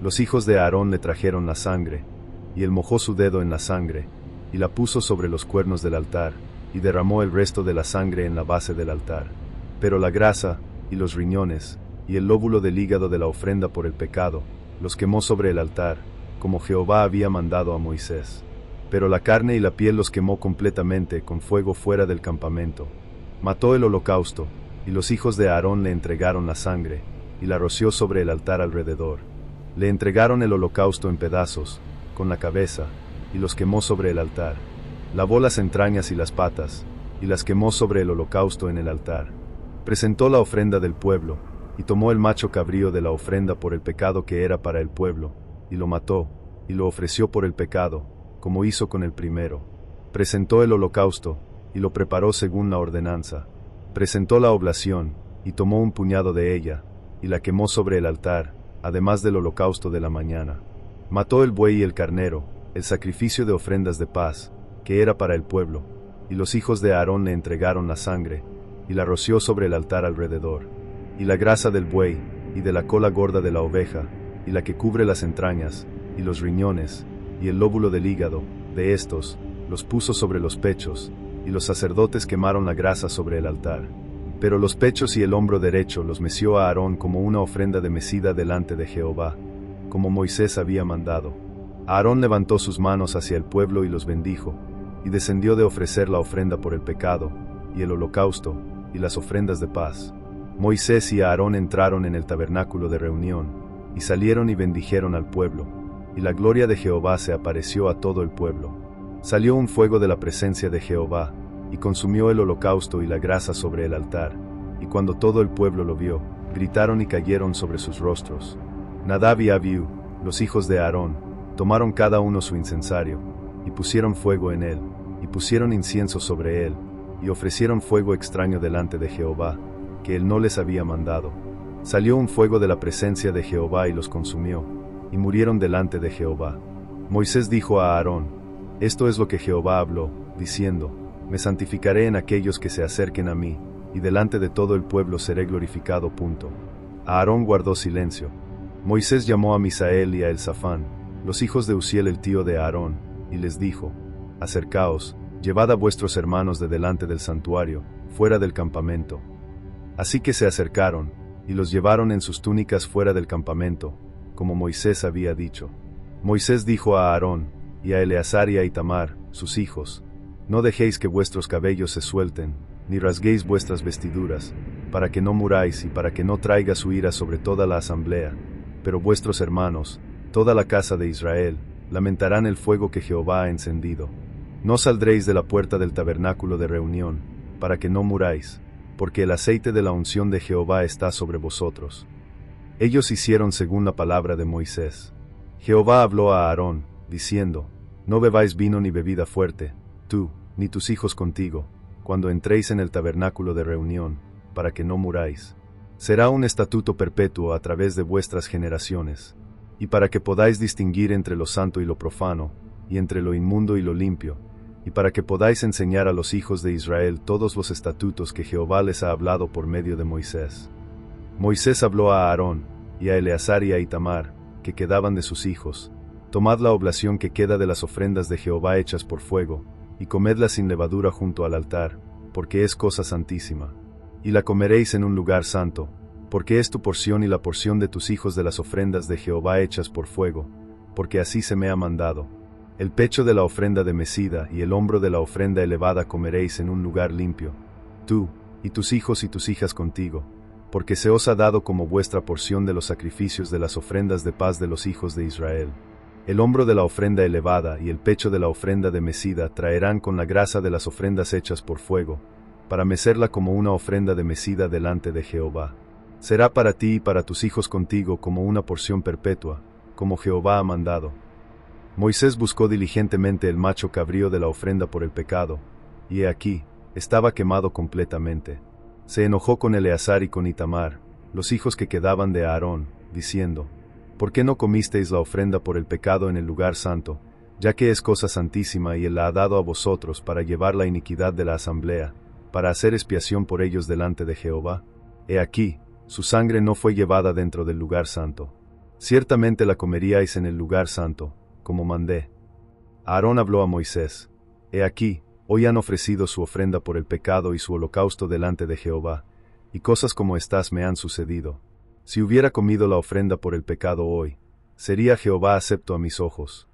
[SPEAKER 1] Los hijos de Aarón le trajeron la sangre, y él mojó su dedo en la sangre, y la puso sobre los cuernos del altar, y derramó el resto de la sangre en la base del altar. Pero la grasa, y los riñones, y el lóbulo del hígado de la ofrenda por el pecado, los quemó sobre el altar, como Jehová había mandado a Moisés. Pero la carne y la piel los quemó completamente con fuego fuera del campamento. Mató el holocausto, y los hijos de Aarón le entregaron la sangre, y la roció sobre el altar alrededor. Le entregaron el holocausto en pedazos, con la cabeza, y los quemó sobre el altar. Lavó las entrañas y las patas, y las quemó sobre el holocausto en el altar. Presentó la ofrenda del pueblo, y tomó el macho cabrío de la ofrenda por el pecado que era para el pueblo, y lo mató, y lo ofreció por el pecado, como hizo con el primero. Presentó el holocausto, y lo preparó según la ordenanza. Presentó la oblación, y tomó un puñado de ella, y la quemó sobre el altar, además del holocausto de la mañana. Mató el buey y el carnero, el sacrificio de ofrendas de paz, que era para el pueblo, y los hijos de Aarón le entregaron la sangre, y la roció sobre el altar alrededor. Y la grasa del buey, y de la cola gorda de la oveja, y la que cubre las entrañas, y los riñones, y el lóbulo del hígado, de estos, los puso sobre los pechos, y los sacerdotes quemaron la grasa sobre el altar. Pero los pechos y el hombro derecho los meció a Aarón como una ofrenda de mecida delante de Jehová, como Moisés había mandado. Aarón levantó sus manos hacia el pueblo y los bendijo, y descendió de ofrecer la ofrenda por el pecado, y el holocausto, y las ofrendas de paz. Moisés y Aarón entraron en el tabernáculo de reunión, y salieron y bendijeron al pueblo, y la gloria de Jehová se apareció a todo el pueblo. Salió un fuego de la presencia de Jehová, y consumió el holocausto y la grasa sobre el altar, y cuando todo el pueblo lo vio, gritaron y cayeron sobre sus rostros. Nadab y Abiú, los hijos de Aarón, tomaron cada uno su incensario, y pusieron fuego en él, y pusieron incienso sobre él, y ofrecieron fuego extraño delante de Jehová, que él no les había mandado. Salió un fuego de la presencia de Jehová y los consumió, y murieron delante de Jehová. Moisés dijo a Aarón: Esto es lo que Jehová habló, diciendo: Me santificaré en aquellos que se acerquen a mí, y delante de todo el pueblo seré glorificado. Aarón guardó silencio. Moisés llamó a Misael y a Elzafán, los hijos de Uziel el tío de Aarón, y les dijo: Acercaos, llevad a vuestros hermanos de delante del santuario, fuera del campamento. Así que se acercaron, y los llevaron en sus túnicas fuera del campamento, como Moisés había dicho. Moisés dijo a Aarón, y a Eleazar y a Itamar, sus hijos: No dejéis que vuestros cabellos se suelten, ni rasguéis vuestras vestiduras, para que no muráis y para que no traiga su ira sobre toda la asamblea. Pero vuestros hermanos, toda la casa de Israel, lamentarán el fuego que Jehová ha encendido. No saldréis de la puerta del tabernáculo de reunión, para que no muráis, porque el aceite de la unción de Jehová está sobre vosotros. Ellos hicieron según la palabra de Moisés. Jehová habló a Aarón, diciendo: No bebáis vino ni bebida fuerte, tú, ni tus hijos contigo, cuando entréis en el tabernáculo de reunión, para que no muráis. Será un estatuto perpetuo a través de vuestras generaciones, y para que podáis distinguir entre lo santo y lo profano, y entre lo inmundo y lo limpio, y para que podáis enseñar a los hijos de Israel todos los estatutos que Jehová les ha hablado por medio de Moisés. Moisés habló a Aarón, y a Eleazar y a Itamar, que quedaban de sus hijos: Tomad la oblación que queda de las ofrendas de Jehová hechas por fuego, y comedla sin levadura junto al altar, porque es cosa santísima. Y la comeréis en un lugar santo, porque es tu porción y la porción de tus hijos de las ofrendas de Jehová hechas por fuego, porque así se me ha mandado. El pecho de la ofrenda de mecida y el hombro de la ofrenda elevada comeréis en un lugar limpio, tú, y tus hijos y tus hijas contigo, porque se os ha dado como vuestra porción de los sacrificios de las ofrendas de paz de los hijos de Israel. El hombro de la ofrenda elevada y el pecho de la ofrenda de mecida traerán con la grasa de las ofrendas hechas por fuego, para mecerla como una ofrenda de mecida delante de Jehová. Será para ti y para tus hijos contigo como una porción perpetua, como Jehová ha mandado. Moisés buscó diligentemente el macho cabrío de la ofrenda por el pecado, y he aquí, estaba quemado completamente. Se enojó con Eleazar y con Itamar, los hijos que quedaban de Aarón, diciendo: ¿Por qué no comisteis la ofrenda por el pecado en el lugar santo, ya que es cosa santísima y él la ha dado a vosotros para llevar la iniquidad de la asamblea, para hacer expiación por ellos delante de Jehová? He aquí, su sangre no fue llevada dentro del lugar santo. Ciertamente la comeríais en el lugar santo, como mandé. Aarón habló a Moisés: He aquí, hoy han ofrecido su ofrenda por el pecado y su holocausto delante de Jehová, y cosas como estas me han sucedido. Si hubiera comido la ofrenda por el pecado hoy, sería Jehová acepto a mis ojos.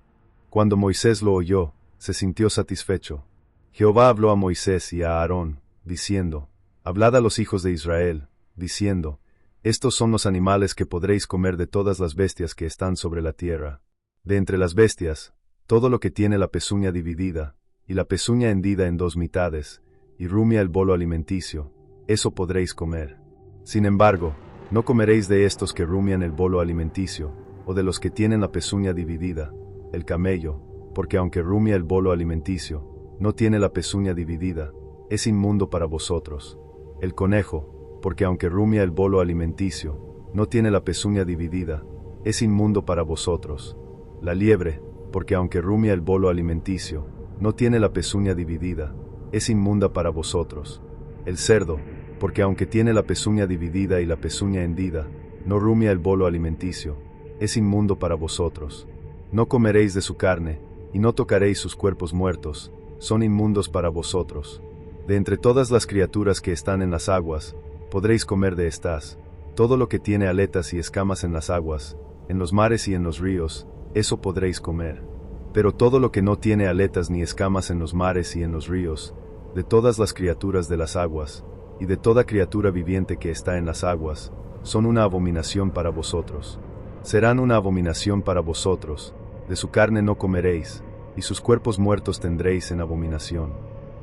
[SPEAKER 1] Cuando Moisés lo oyó, se sintió satisfecho. Jehová habló a Moisés y a Aarón, diciendo: Hablad a los hijos de Israel, diciendo: Estos son los animales que podréis comer de todas las bestias que están sobre la tierra. De entre las bestias, todo lo que tiene la pezuña dividida, y la pezuña hendida en dos mitades, y rumia el bolo alimenticio, eso podréis comer. Sin embargo, no comeréis de estos que rumian el bolo alimenticio, o de los que tienen la pezuña dividida, el camello, porque aunque rumia el bolo alimenticio, no tiene la pezuña dividida, es inmundo para vosotros. El conejo, porque aunque rumia el bolo alimenticio, no tiene la pezuña dividida, es inmundo para vosotros. La liebre, porque aunque rumia el bolo alimenticio, no tiene la pezuña dividida, es inmunda para vosotros. El cerdo, porque aunque tiene la pezuña dividida y la pezuña hendida, no rumia el bolo alimenticio, es inmundo para vosotros. No comeréis de su carne, y no tocaréis sus cuerpos muertos, son inmundos para vosotros. De entre todas las criaturas que están en las aguas, podréis comer de estas. Todo lo que tiene aletas y escamas en las aguas, en los mares y en los ríos, eso podréis comer. Pero todo lo que no tiene aletas ni escamas en los mares y en los ríos, de todas las criaturas de las aguas, y de toda criatura viviente que está en las aguas, son una abominación para vosotros. Serán una abominación para vosotros, de su carne no comeréis, y sus cuerpos muertos tendréis en abominación.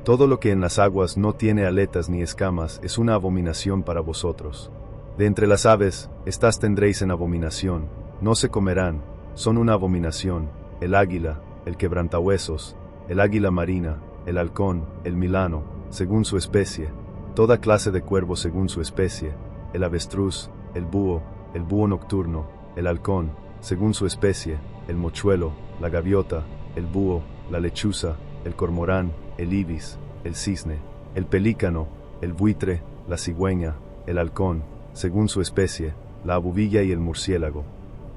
[SPEAKER 1] Todo lo que en las aguas no tiene aletas ni escamas es una abominación para vosotros. De entre las aves, estas tendréis en abominación, no se comerán, son una abominación: el águila, el quebrantahuesos, el águila marina, el halcón, el milano, según su especie, toda clase de cuervo según su especie, el avestruz, el búho nocturno, el halcón, según su especie, el mochuelo, la gaviota, el búho, la lechuza, el cormorán, el ibis, el cisne, el pelícano, el buitre, la cigüeña, el halcón, según su especie, la abubilla y el murciélago.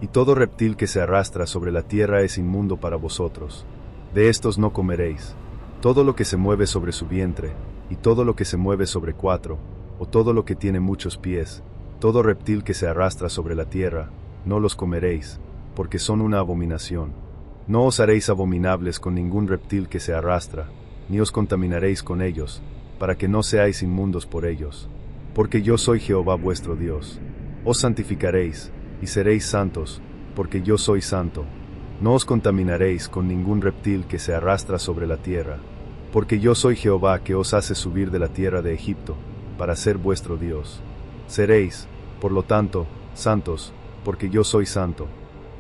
[SPEAKER 1] Y todo reptil que se arrastra sobre la tierra es inmundo para vosotros. De estos no comeréis. Todo lo que se mueve sobre su vientre, y todo lo que se mueve sobre cuatro, o todo lo que tiene muchos pies, todo reptil que se arrastra sobre la tierra, no los comeréis, porque son una abominación. No os haréis abominables con ningún reptil que se arrastra, ni os contaminaréis con ellos, para que no seáis inmundos por ellos. Porque yo soy Jehová vuestro Dios. Os santificaréis, y seréis santos, porque yo soy santo. No os contaminaréis con ningún reptil que se arrastra sobre la tierra, porque yo soy Jehová que os hace subir de la tierra de Egipto, para ser vuestro Dios. Seréis, por lo tanto, santos, porque yo soy santo.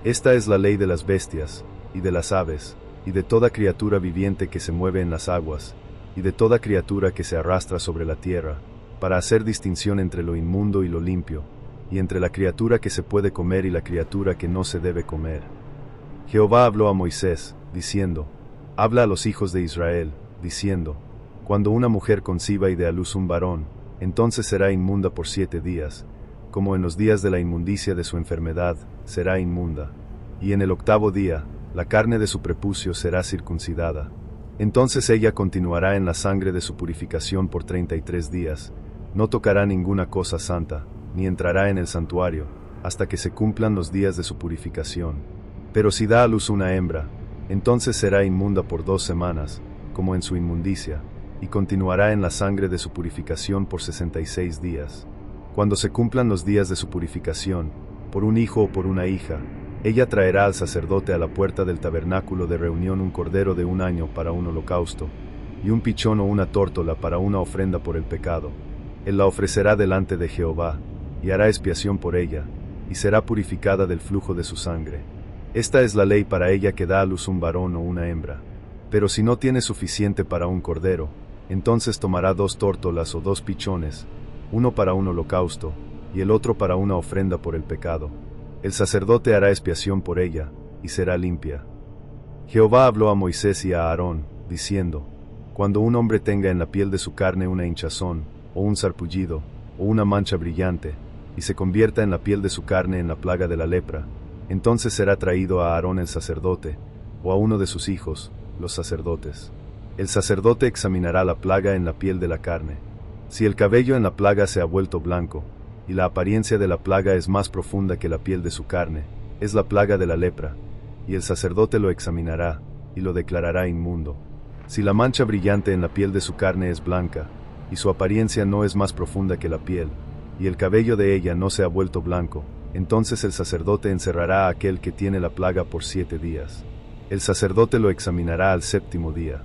[SPEAKER 1] Esta es la ley de las bestias, y de las aves, y de toda criatura viviente que se mueve en las aguas, y de toda criatura que se arrastra sobre la tierra, para hacer distinción entre lo inmundo y lo limpio, y entre la criatura que se puede comer y la criatura que no se debe comer. Jehová habló a Moisés, diciendo: Habla a los hijos de Israel, diciendo: Cuando una mujer conciba y dé a luz un varón, entonces será inmunda por 7 días, como en los días de la inmundicia de su enfermedad, será inmunda. Y en el 8º día, la carne de su prepucio será circuncidada. Entonces ella continuará en la sangre de su purificación por 33 días, no tocará ninguna cosa santa, ni entrará en el santuario, hasta que se cumplan los días de su purificación. Pero si da a luz una hembra, entonces será inmunda por 2 semanas, como en su inmundicia, y continuará en la sangre de su purificación por 66 días. Cuando se cumplan los días de su purificación, por un hijo o por una hija, ella traerá al sacerdote a la puerta del tabernáculo de reunión un cordero de 1 año para un holocausto, y un pichón o una tórtola para una ofrenda por el pecado. Él la ofrecerá delante de Jehová, y hará expiación por ella, y será purificada del flujo de su sangre. Esta es la ley para ella que da a luz un varón o una hembra. Pero si no tiene suficiente para un cordero, entonces tomará 2 tórtolas o 2 pichones, uno para un holocausto, y el otro para una ofrenda por el pecado. El sacerdote hará expiación por ella, y será limpia. Jehová habló a Moisés y a Aarón, diciendo: Cuando un hombre tenga en la piel de su carne una hinchazón, o un sarpullido, o una mancha brillante, y se convierta en la piel de su carne en la plaga de la lepra, entonces será traído a Aarón el sacerdote, o a uno de sus hijos, los sacerdotes. El sacerdote examinará la plaga en la piel de la carne. Si el cabello en la plaga se ha vuelto blanco, y la apariencia de la plaga es más profunda que la piel de su carne, es la plaga de la lepra, y el sacerdote lo examinará, y lo declarará inmundo. Si la mancha brillante en la piel de su carne es blanca, y su apariencia no es más profunda que la piel, y el cabello de ella no se ha vuelto blanco, entonces el sacerdote encerrará a aquel que tiene la plaga por 7 días. El sacerdote lo examinará al 7º día.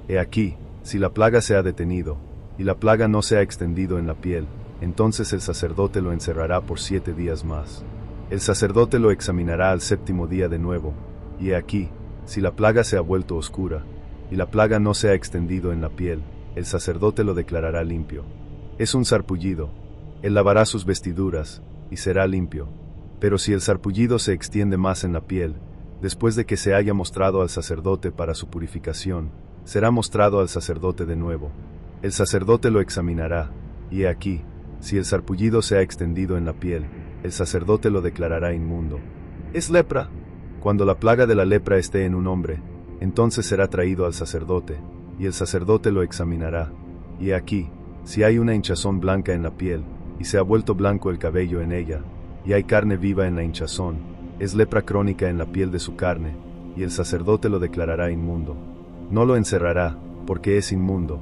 [SPEAKER 1] He aquí, si la plaga se ha detenido, y la plaga no se ha extendido en la piel, entonces el sacerdote lo encerrará por 7 días más. El sacerdote lo examinará al 7º día de nuevo, y he aquí, si la plaga se ha vuelto oscura, y la plaga no se ha extendido en la piel, el sacerdote lo declarará limpio. Es un sarpullido. Él lavará sus vestiduras, y será limpio. Pero si el sarpullido se extiende más en la piel, después de que se haya mostrado al sacerdote para su purificación, será mostrado al sacerdote de nuevo. El sacerdote lo examinará, y he aquí, si el sarpullido se ha extendido en la piel, el sacerdote lo declarará inmundo. Es lepra. Cuando la plaga de la lepra esté en un hombre, entonces será traído al sacerdote, y el sacerdote lo examinará. Y he aquí, si hay una hinchazón blanca en la piel, y se ha vuelto blanco el cabello en ella, y hay carne viva en la hinchazón, es lepra crónica en la piel de su carne, y el sacerdote lo declarará inmundo. No lo encerrará, porque es inmundo.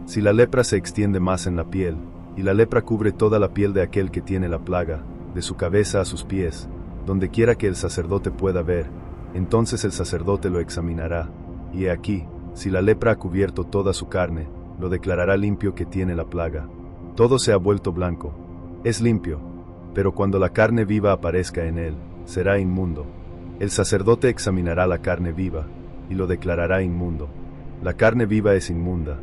[SPEAKER 1] Si la lepra se extiende más en la piel, y la lepra cubre toda la piel de aquel que tiene la plaga, de su cabeza a sus pies, donde quiera que el sacerdote pueda ver, entonces el sacerdote lo examinará, y he aquí, si la lepra ha cubierto toda su carne, lo declarará limpio que tiene la plaga. Todo se ha vuelto blanco. Es limpio. Pero cuando la carne viva aparezca en él, será inmundo. El sacerdote examinará la carne viva, y lo declarará inmundo. La carne viva es inmunda.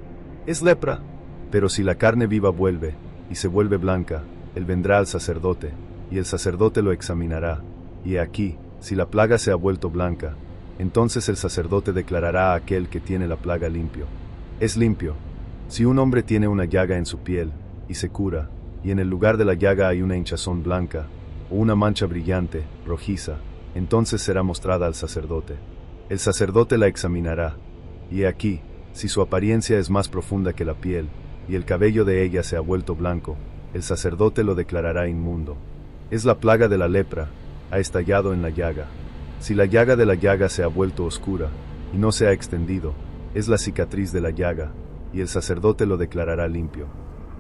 [SPEAKER 1] Es lepra. Pero si la carne viva vuelve, y se vuelve blanca, él vendrá al sacerdote, y el sacerdote lo examinará. Y he aquí, si la plaga se ha vuelto blanca, entonces el sacerdote declarará a aquel que tiene la plaga limpio. Es limpio. Si un hombre tiene una llaga en su piel, y se cura, y en el lugar de la llaga hay una hinchazón blanca, o una mancha brillante, rojiza, entonces será mostrada al sacerdote. El sacerdote la examinará, y he aquí, si su apariencia es más profunda que la piel, y el cabello de ella se ha vuelto blanco, el sacerdote lo declarará inmundo. Es la plaga de la lepra, ha estallado en la llaga. Si la llaga de la llaga se ha vuelto oscura, y no se ha extendido, es la cicatriz de la llaga, y el sacerdote lo declarará limpio.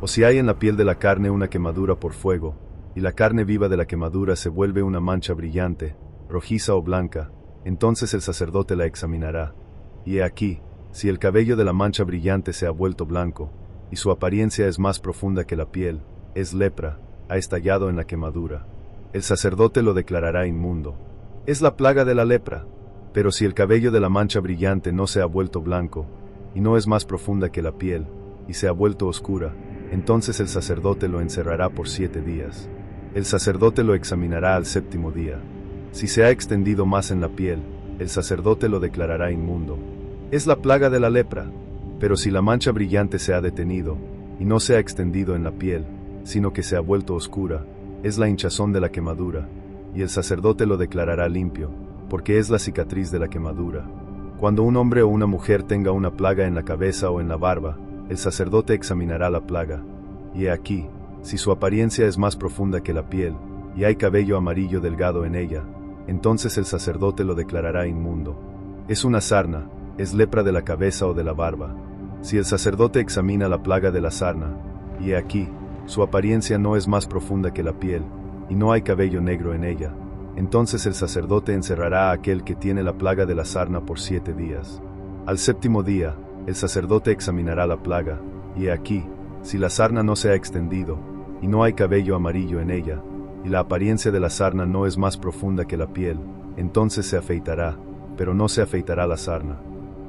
[SPEAKER 1] O si hay en la piel de la carne una quemadura por fuego, y la carne viva de la quemadura se vuelve una mancha brillante, rojiza o blanca, entonces el sacerdote la examinará. Y he aquí, si el cabello de la mancha brillante se ha vuelto blanco, y su apariencia es más profunda que la piel, es lepra, ha estallado en la quemadura. El sacerdote lo declarará inmundo. Es la plaga de la lepra. Pero si el cabello de la mancha brillante no se ha vuelto blanco, y no es más profunda que la piel, y se ha vuelto oscura, entonces el sacerdote lo encerrará por 7 días. El sacerdote lo examinará al 7º día. Si se ha extendido más en la piel, el sacerdote lo declarará inmundo. Es la plaga de la lepra. Pero si la mancha brillante se ha detenido, y no se ha extendido en la piel, sino que se ha vuelto oscura, es la hinchazón de la quemadura, y el sacerdote lo declarará limpio, porque es la cicatriz de la quemadura. Cuando un hombre o una mujer tenga una plaga en la cabeza o en la barba, el sacerdote examinará la plaga, y he aquí, Si su apariencia es más profunda que la piel, y hay cabello amarillo delgado en ella, entonces el sacerdote lo declarará inmundo. Es una sarna, es lepra de la cabeza o de la barba. Si el sacerdote examina la plaga de la sarna, y he aquí, su apariencia no es más profunda que la piel, y no hay cabello negro en ella, entonces el sacerdote encerrará a aquel que tiene la plaga de la sarna por 7 días. Al séptimo día, el sacerdote examinará la plaga, y he aquí, si la sarna no se ha extendido, y no hay cabello amarillo en ella, y la apariencia de la sarna no es más profunda que la piel, entonces se afeitará, pero no se afeitará la sarna.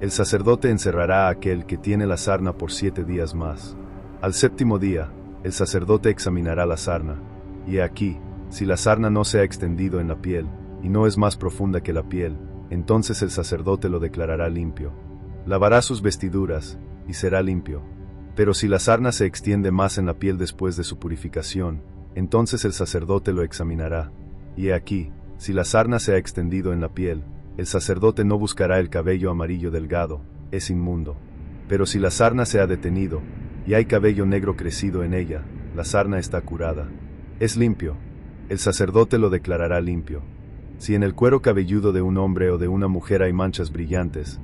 [SPEAKER 1] El sacerdote encerrará a aquel que tiene la sarna por 7 días más. Al séptimo día, el sacerdote examinará la sarna, y he aquí, si la sarna no se ha extendido en la piel, y no es más profunda que la piel, entonces el sacerdote lo declarará limpio. Lavará sus vestiduras, y será limpio. Pero si la sarna se extiende más en la piel después de su purificación, entonces el sacerdote lo examinará. Y he aquí, si la sarna se ha extendido en la piel, el sacerdote no buscará el cabello amarillo delgado, es inmundo. Pero si la sarna se ha detenido, y hay cabello negro crecido en ella, la sarna está curada. Es limpio. El sacerdote lo declarará limpio. Si en el cuero cabelludo de un hombre o de una mujer hay manchas brillantes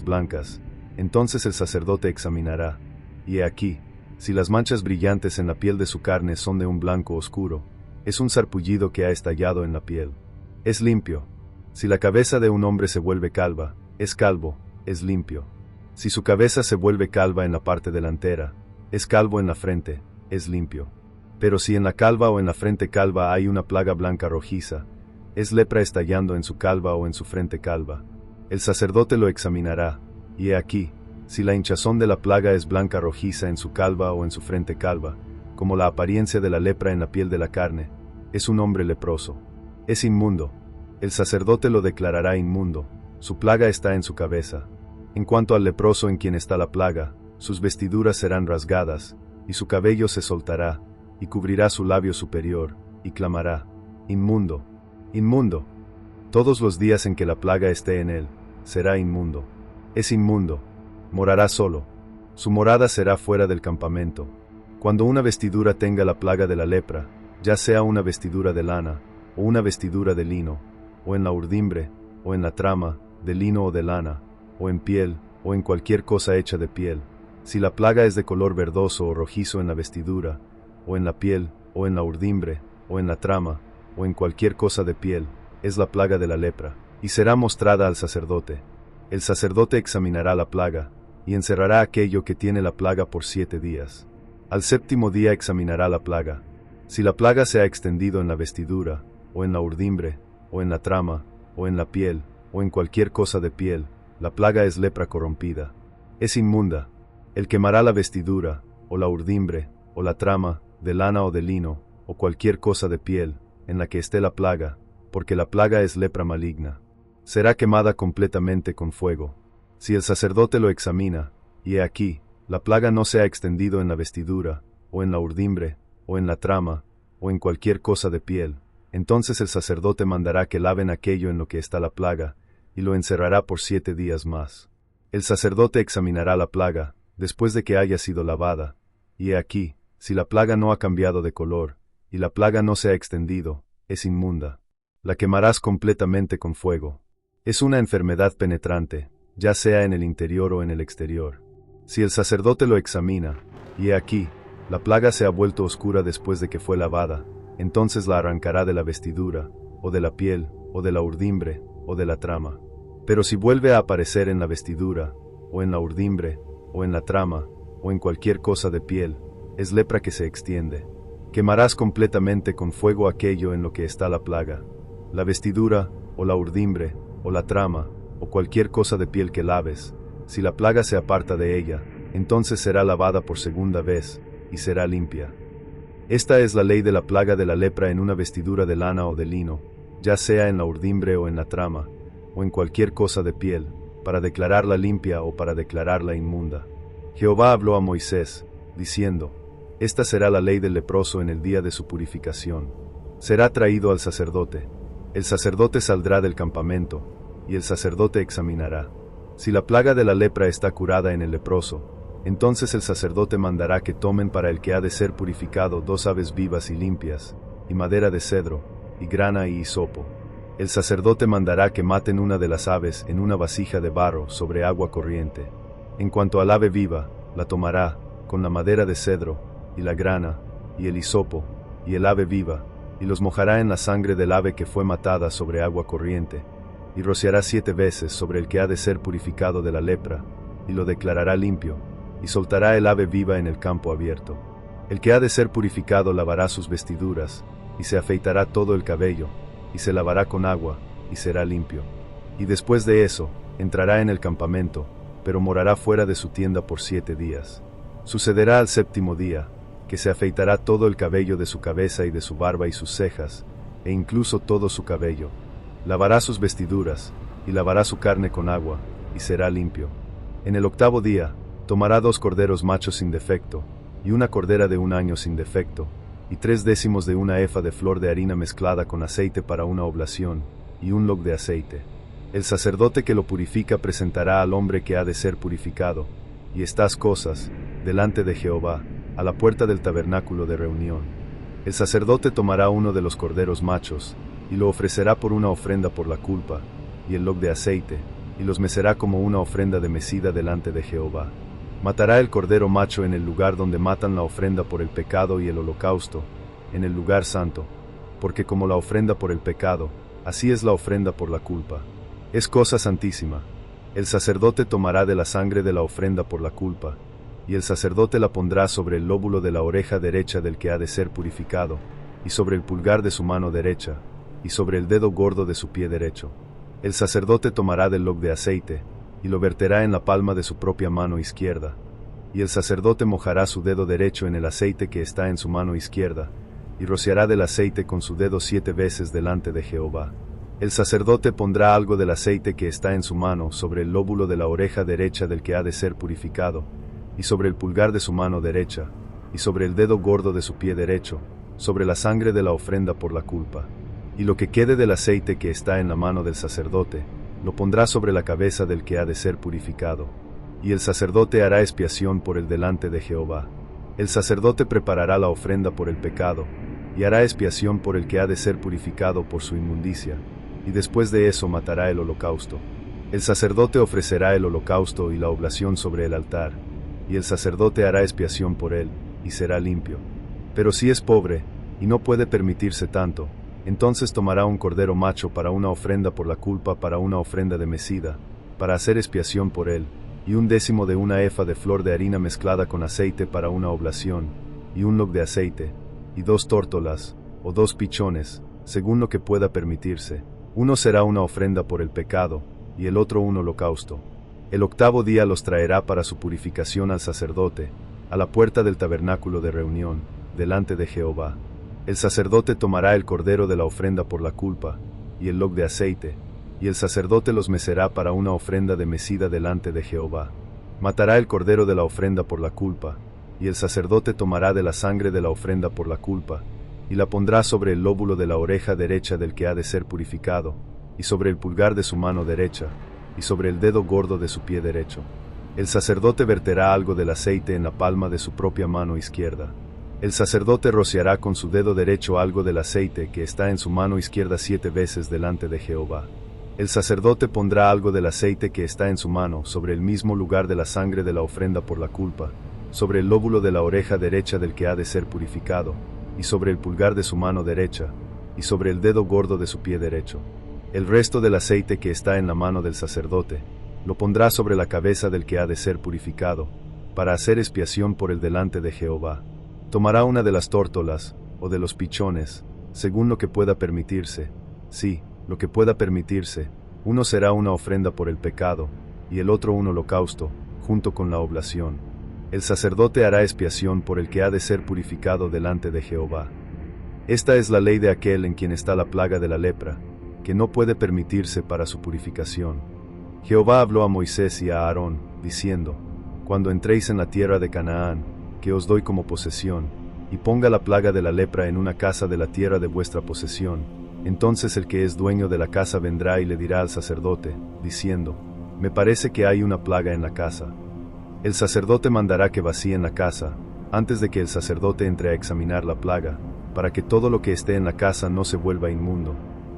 [SPEAKER 1] blancas, entonces el sacerdote examinará. Y he aquí, si las manchas brillantes en la piel de su carne son de un blanco oscuro, es un sarpullido que ha estallado en la piel. Es limpio. Si la cabeza de un hombre se vuelve calva, es calvo, es limpio. Si su cabeza se vuelve calva en la parte delantera, es calvo en la frente, es limpio. Pero si en la calva o en la frente calva hay una plaga blanca rojiza, es lepra estallando en su calva o en su frente calva. El sacerdote lo examinará, y he aquí, si la hinchazón de la plaga es blanca rojiza en su calva o en su frente calva, como la apariencia de la lepra en la piel de la carne, es un hombre leproso. Es inmundo. El sacerdote lo declarará inmundo, su plaga está en su cabeza. En cuanto al leproso en quien está la plaga, sus vestiduras serán rasgadas, y su cabello se soltará, y cubrirá su labio superior, y clamará, inmundo, inmundo. Todos los días en que la plaga esté en él, será inmundo. Es inmundo, morará solo. Su morada será fuera del campamento. Cuando una vestidura tenga la plaga de la lepra, ya sea una vestidura de lana, o una vestidura de lino, o en la urdimbre, o en la trama, de lino o de lana, o en piel, o en cualquier cosa hecha de piel, si la plaga es de color verdoso o rojizo en la vestidura, o en la piel, o en la urdimbre, o en la trama, o en cualquier cosa de piel, es la plaga de la lepra, y será mostrada al sacerdote. El sacerdote examinará la plaga, y encerrará aquello que tiene la plaga por 7 días. Al séptimo día examinará la plaga. Si la plaga se ha extendido en la vestidura, o en la urdimbre, o en la trama, o en la piel, o en cualquier cosa de piel, la plaga es lepra corrompida. Es inmunda. Él quemará la vestidura, o la urdimbre, o la trama, de lana o de lino, o cualquier cosa de piel, en la que esté la plaga, porque la plaga es lepra maligna. Será quemada completamente con fuego. Si el sacerdote lo examina, y he aquí, la plaga no se ha extendido en la vestidura, o en la urdimbre, o en la trama, o en cualquier cosa de piel, entonces el sacerdote mandará que laven aquello en lo que está la plaga, y lo encerrará por 7 días más. El sacerdote examinará la plaga, después de que haya sido lavada, y he aquí, si la plaga no ha cambiado de color, y la plaga no se ha extendido, es inmunda. La quemarás completamente con fuego. Es una enfermedad penetrante, ya sea en el interior o en el exterior. Si el sacerdote lo examina, y he aquí, la plaga se ha vuelto oscura después de que fue lavada, entonces la arrancará de la vestidura, o de la piel, o de la urdimbre, o de la trama. Pero si vuelve a aparecer en la vestidura, o en la urdimbre, o en la trama, o en cualquier cosa de piel, es lepra que se extiende. Quemarás completamente con fuego aquello en lo que está la plaga. La vestidura, o la urdimbre, o la trama, o cualquier cosa de piel que laves, si la plaga se aparta de ella, entonces será lavada por segunda vez, y será limpia. Esta es la ley de la plaga de la lepra en una vestidura de lana o de lino, ya sea en la urdimbre o en la trama, o en cualquier cosa de piel, para declararla limpia o para declararla inmunda. Jehová habló a Moisés, diciendo, esta será la ley del leproso en el día de su purificación. Será traído al sacerdote. El sacerdote saldrá del campamento, y el sacerdote examinará. Si la plaga de la lepra está curada en el leproso, Entonces el sacerdote mandará que tomen para el que ha de ser purificado 2 aves vivas y limpias, y madera de cedro, y grana y hisopo. El sacerdote mandará que maten una de las aves en una vasija de barro sobre agua corriente. En cuanto al ave viva, la tomará, con la madera de cedro, y la grana, y el hisopo, y el ave viva, y los mojará en la sangre del ave que fue matada sobre agua corriente, y rociará 7 veces sobre el que ha de ser purificado de la lepra, y lo declarará limpio, y soltará el ave viva en el campo abierto. El que ha de ser purificado lavará sus vestiduras, y se afeitará todo el cabello, y se lavará con agua, y será limpio. Y después de eso, entrará en el campamento, pero morará fuera de su tienda por 7 días. Sucederá al 7º día, que se afeitará todo el cabello de su cabeza y de su barba y sus cejas, e incluso todo su cabello. Lavará sus vestiduras, y lavará su carne con agua, y será limpio. En el 8º día, tomará 2 corderos machos sin defecto, y una cordera de 1 año sin defecto, y 3/10 de una efa de flor de harina mezclada con aceite para una oblación, y un log de aceite. El sacerdote que lo purifica presentará al hombre que ha de ser purificado, y estas cosas, delante de Jehová, a la puerta del tabernáculo de reunión. El sacerdote tomará uno de los corderos machos, y lo ofrecerá por una ofrenda por la culpa, y el log de aceite, y los mecerá como una ofrenda de mecida delante de Jehová. Matará el cordero macho en el lugar donde matan la ofrenda por el pecado y el holocausto, en el lugar santo, porque como la ofrenda por el pecado, así es la ofrenda por la culpa. Es cosa santísima. El sacerdote tomará de la sangre de la ofrenda por la culpa, y el sacerdote la pondrá sobre el lóbulo de la oreja derecha del que ha de ser purificado, y sobre el pulgar de su mano derecha, y sobre el dedo gordo de su pie derecho. El sacerdote tomará del log de aceite, y lo verterá en la palma de su propia mano izquierda, y el sacerdote mojará su dedo derecho en el aceite que está en su mano izquierda, y rociará del aceite con su dedo 7 veces delante de Jehová. El sacerdote pondrá algo del aceite que está en su mano sobre el lóbulo de la oreja derecha del que ha de ser purificado, y sobre el pulgar de su mano derecha, y sobre el dedo gordo de su pie derecho, sobre la sangre de la ofrenda por la culpa. Y lo que quede del aceite que está en la mano del sacerdote, lo pondrá sobre la cabeza del que ha de ser purificado. Y el sacerdote hará expiación por él delante de Jehová. El sacerdote preparará la ofrenda por el pecado, y hará expiación por el que ha de ser purificado por su inmundicia, y después de eso matará el holocausto. El sacerdote ofrecerá el holocausto y la oblación sobre el altar, y el sacerdote hará expiación por él, y será limpio. Pero si es pobre, y no puede permitirse tanto, entonces tomará un cordero macho para una ofrenda por la culpa, para una ofrenda de mecida, para hacer expiación por él, y 1/10 de una efa de flor de harina mezclada con aceite para una oblación, y un log de aceite, y 2 tórtolas, o 2 pichones, según lo que pueda permitirse. Uno será una ofrenda por el pecado, y el otro un holocausto. El 8º día los traerá para su purificación al sacerdote, a la puerta del tabernáculo de reunión, delante de Jehová. El sacerdote tomará el cordero de la ofrenda por la culpa, y el log de aceite, y el sacerdote los mecerá para una ofrenda de mecida delante de Jehová. Matará el cordero de la ofrenda por la culpa, y el sacerdote tomará de la sangre de la ofrenda por la culpa, y la pondrá sobre el lóbulo de la oreja derecha del que ha de ser purificado, y sobre el pulgar de su mano derecha, y sobre el dedo gordo de su pie derecho. El sacerdote verterá algo del aceite en la palma de su propia mano izquierda. El sacerdote rociará con su dedo derecho algo del aceite que está en su mano izquierda 7 veces delante de Jehová. El sacerdote pondrá algo del aceite que está en su mano sobre el mismo lugar de la sangre de la ofrenda por la culpa, sobre el lóbulo de la oreja derecha del que ha de ser purificado, y sobre el pulgar de su mano derecha, y sobre el dedo gordo de su pie derecho. El resto del aceite que está en la mano del sacerdote, lo pondrá sobre la cabeza del que ha de ser purificado, para hacer expiación por él delante de Jehová. Tomará una de las tórtolas, o de los pichones, según lo que pueda permitirse. Sí, lo que pueda permitirse. Uno será una ofrenda por el pecado, y el otro un holocausto, junto con la oblación. El sacerdote hará expiación por el que ha de ser purificado delante de Jehová. Esta es la ley de aquel en quien está la plaga de la lepra, que no puede permitirse para su purificación. Jehová habló a Moisés y a Aarón, diciendo: Cuando entréis en la tierra de Canaán, que os doy como posesión, y ponga la plaga de la lepra en una casa de la tierra de vuestra posesión, entonces el que es dueño de la casa vendrá y le dirá al sacerdote, diciendo: Me parece que hay una plaga en la casa. El sacerdote mandará que vacíen la casa, antes de que el sacerdote entre a examinar la plaga, para que todo lo que esté en la casa no se vuelva inmundo.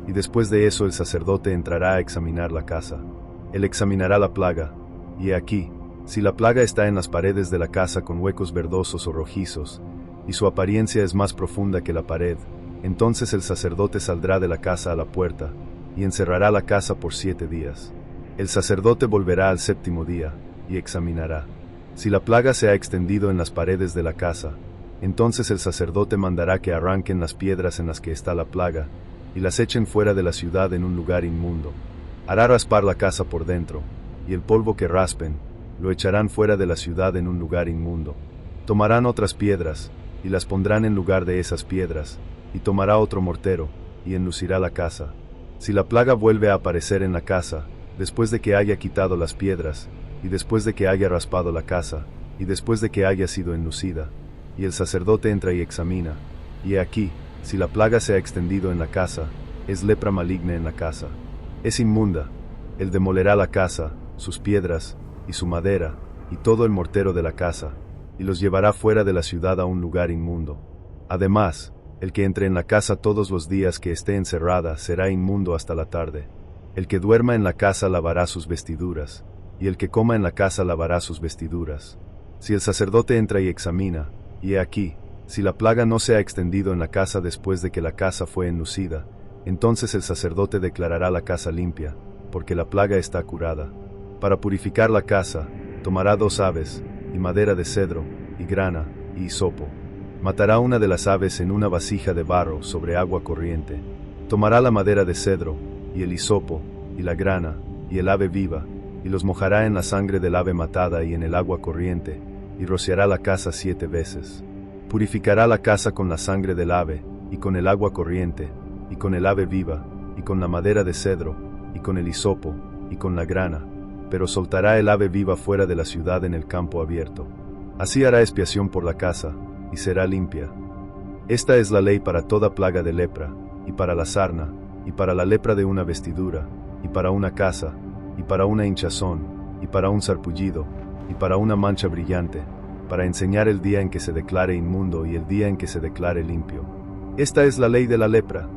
[SPEAKER 1] Y después de eso el sacerdote entrará a examinar la casa. Él examinará la plaga, y he aquí, si la plaga está en las paredes de la casa con huecos verdosos o rojizos, y su apariencia es más profunda que la pared, entonces el sacerdote saldrá de la casa a la puerta, y encerrará la casa por 7 días. El sacerdote volverá al 7º día, y examinará. Si la plaga se ha extendido en las paredes de la casa, entonces el sacerdote mandará que arranquen las piedras en las que está la plaga, y las echen fuera de la ciudad en un lugar inmundo. Hará raspar la casa por dentro, y el polvo que raspen, lo echarán fuera de la ciudad en un lugar inmundo. Tomarán otras piedras, y las pondrán en lugar de esas piedras, y tomará otro mortero, y enlucirá la casa. Si la plaga vuelve a aparecer en la casa, después de que haya quitado las piedras, y después de que haya raspado la casa, y después de que haya sido enlucida, y el sacerdote entra y examina, y he aquí, si la plaga se ha extendido en la casa, es lepra maligna en la casa. Es inmunda. Él demolerá la casa, sus piedras, y su madera, y todo el mortero de la casa, y los llevará fuera de la ciudad a un lugar inmundo. Además, el que entre en la casa todos los días que esté encerrada será inmundo hasta la tarde. El que duerma en la casa lavará sus vestiduras, y el que coma en la casa lavará sus vestiduras. Si el sacerdote entra y examina, y he aquí, si la plaga no se ha extendido en la casa después de que la casa fue enlucida, entonces el sacerdote declarará la casa limpia, porque la plaga está curada. Para purificar la casa, tomará 2 aves, y madera de cedro, y grana, y hisopo. Matará una de las aves en una vasija de barro sobre agua corriente. Tomará la madera de cedro, y el hisopo, y la grana, y el ave viva, y los mojará en la sangre del ave matada y en el agua corriente, y rociará la casa 7 veces. Purificará la casa con la sangre del ave, y con el agua corriente, y con el ave viva, y con la madera de cedro, y con el hisopo, y con la grana, pero soltará el ave viva fuera de la ciudad en el campo abierto. Así hará expiación por la casa, y será limpia. Esta es la ley para toda plaga de lepra, y para la sarna, y para la lepra de una vestidura, y para una casa, y para una hinchazón, y para un sarpullido, y para una mancha brillante, para enseñar el día en que se declare inmundo y el día en que se declare limpio. Esta es la ley de la lepra.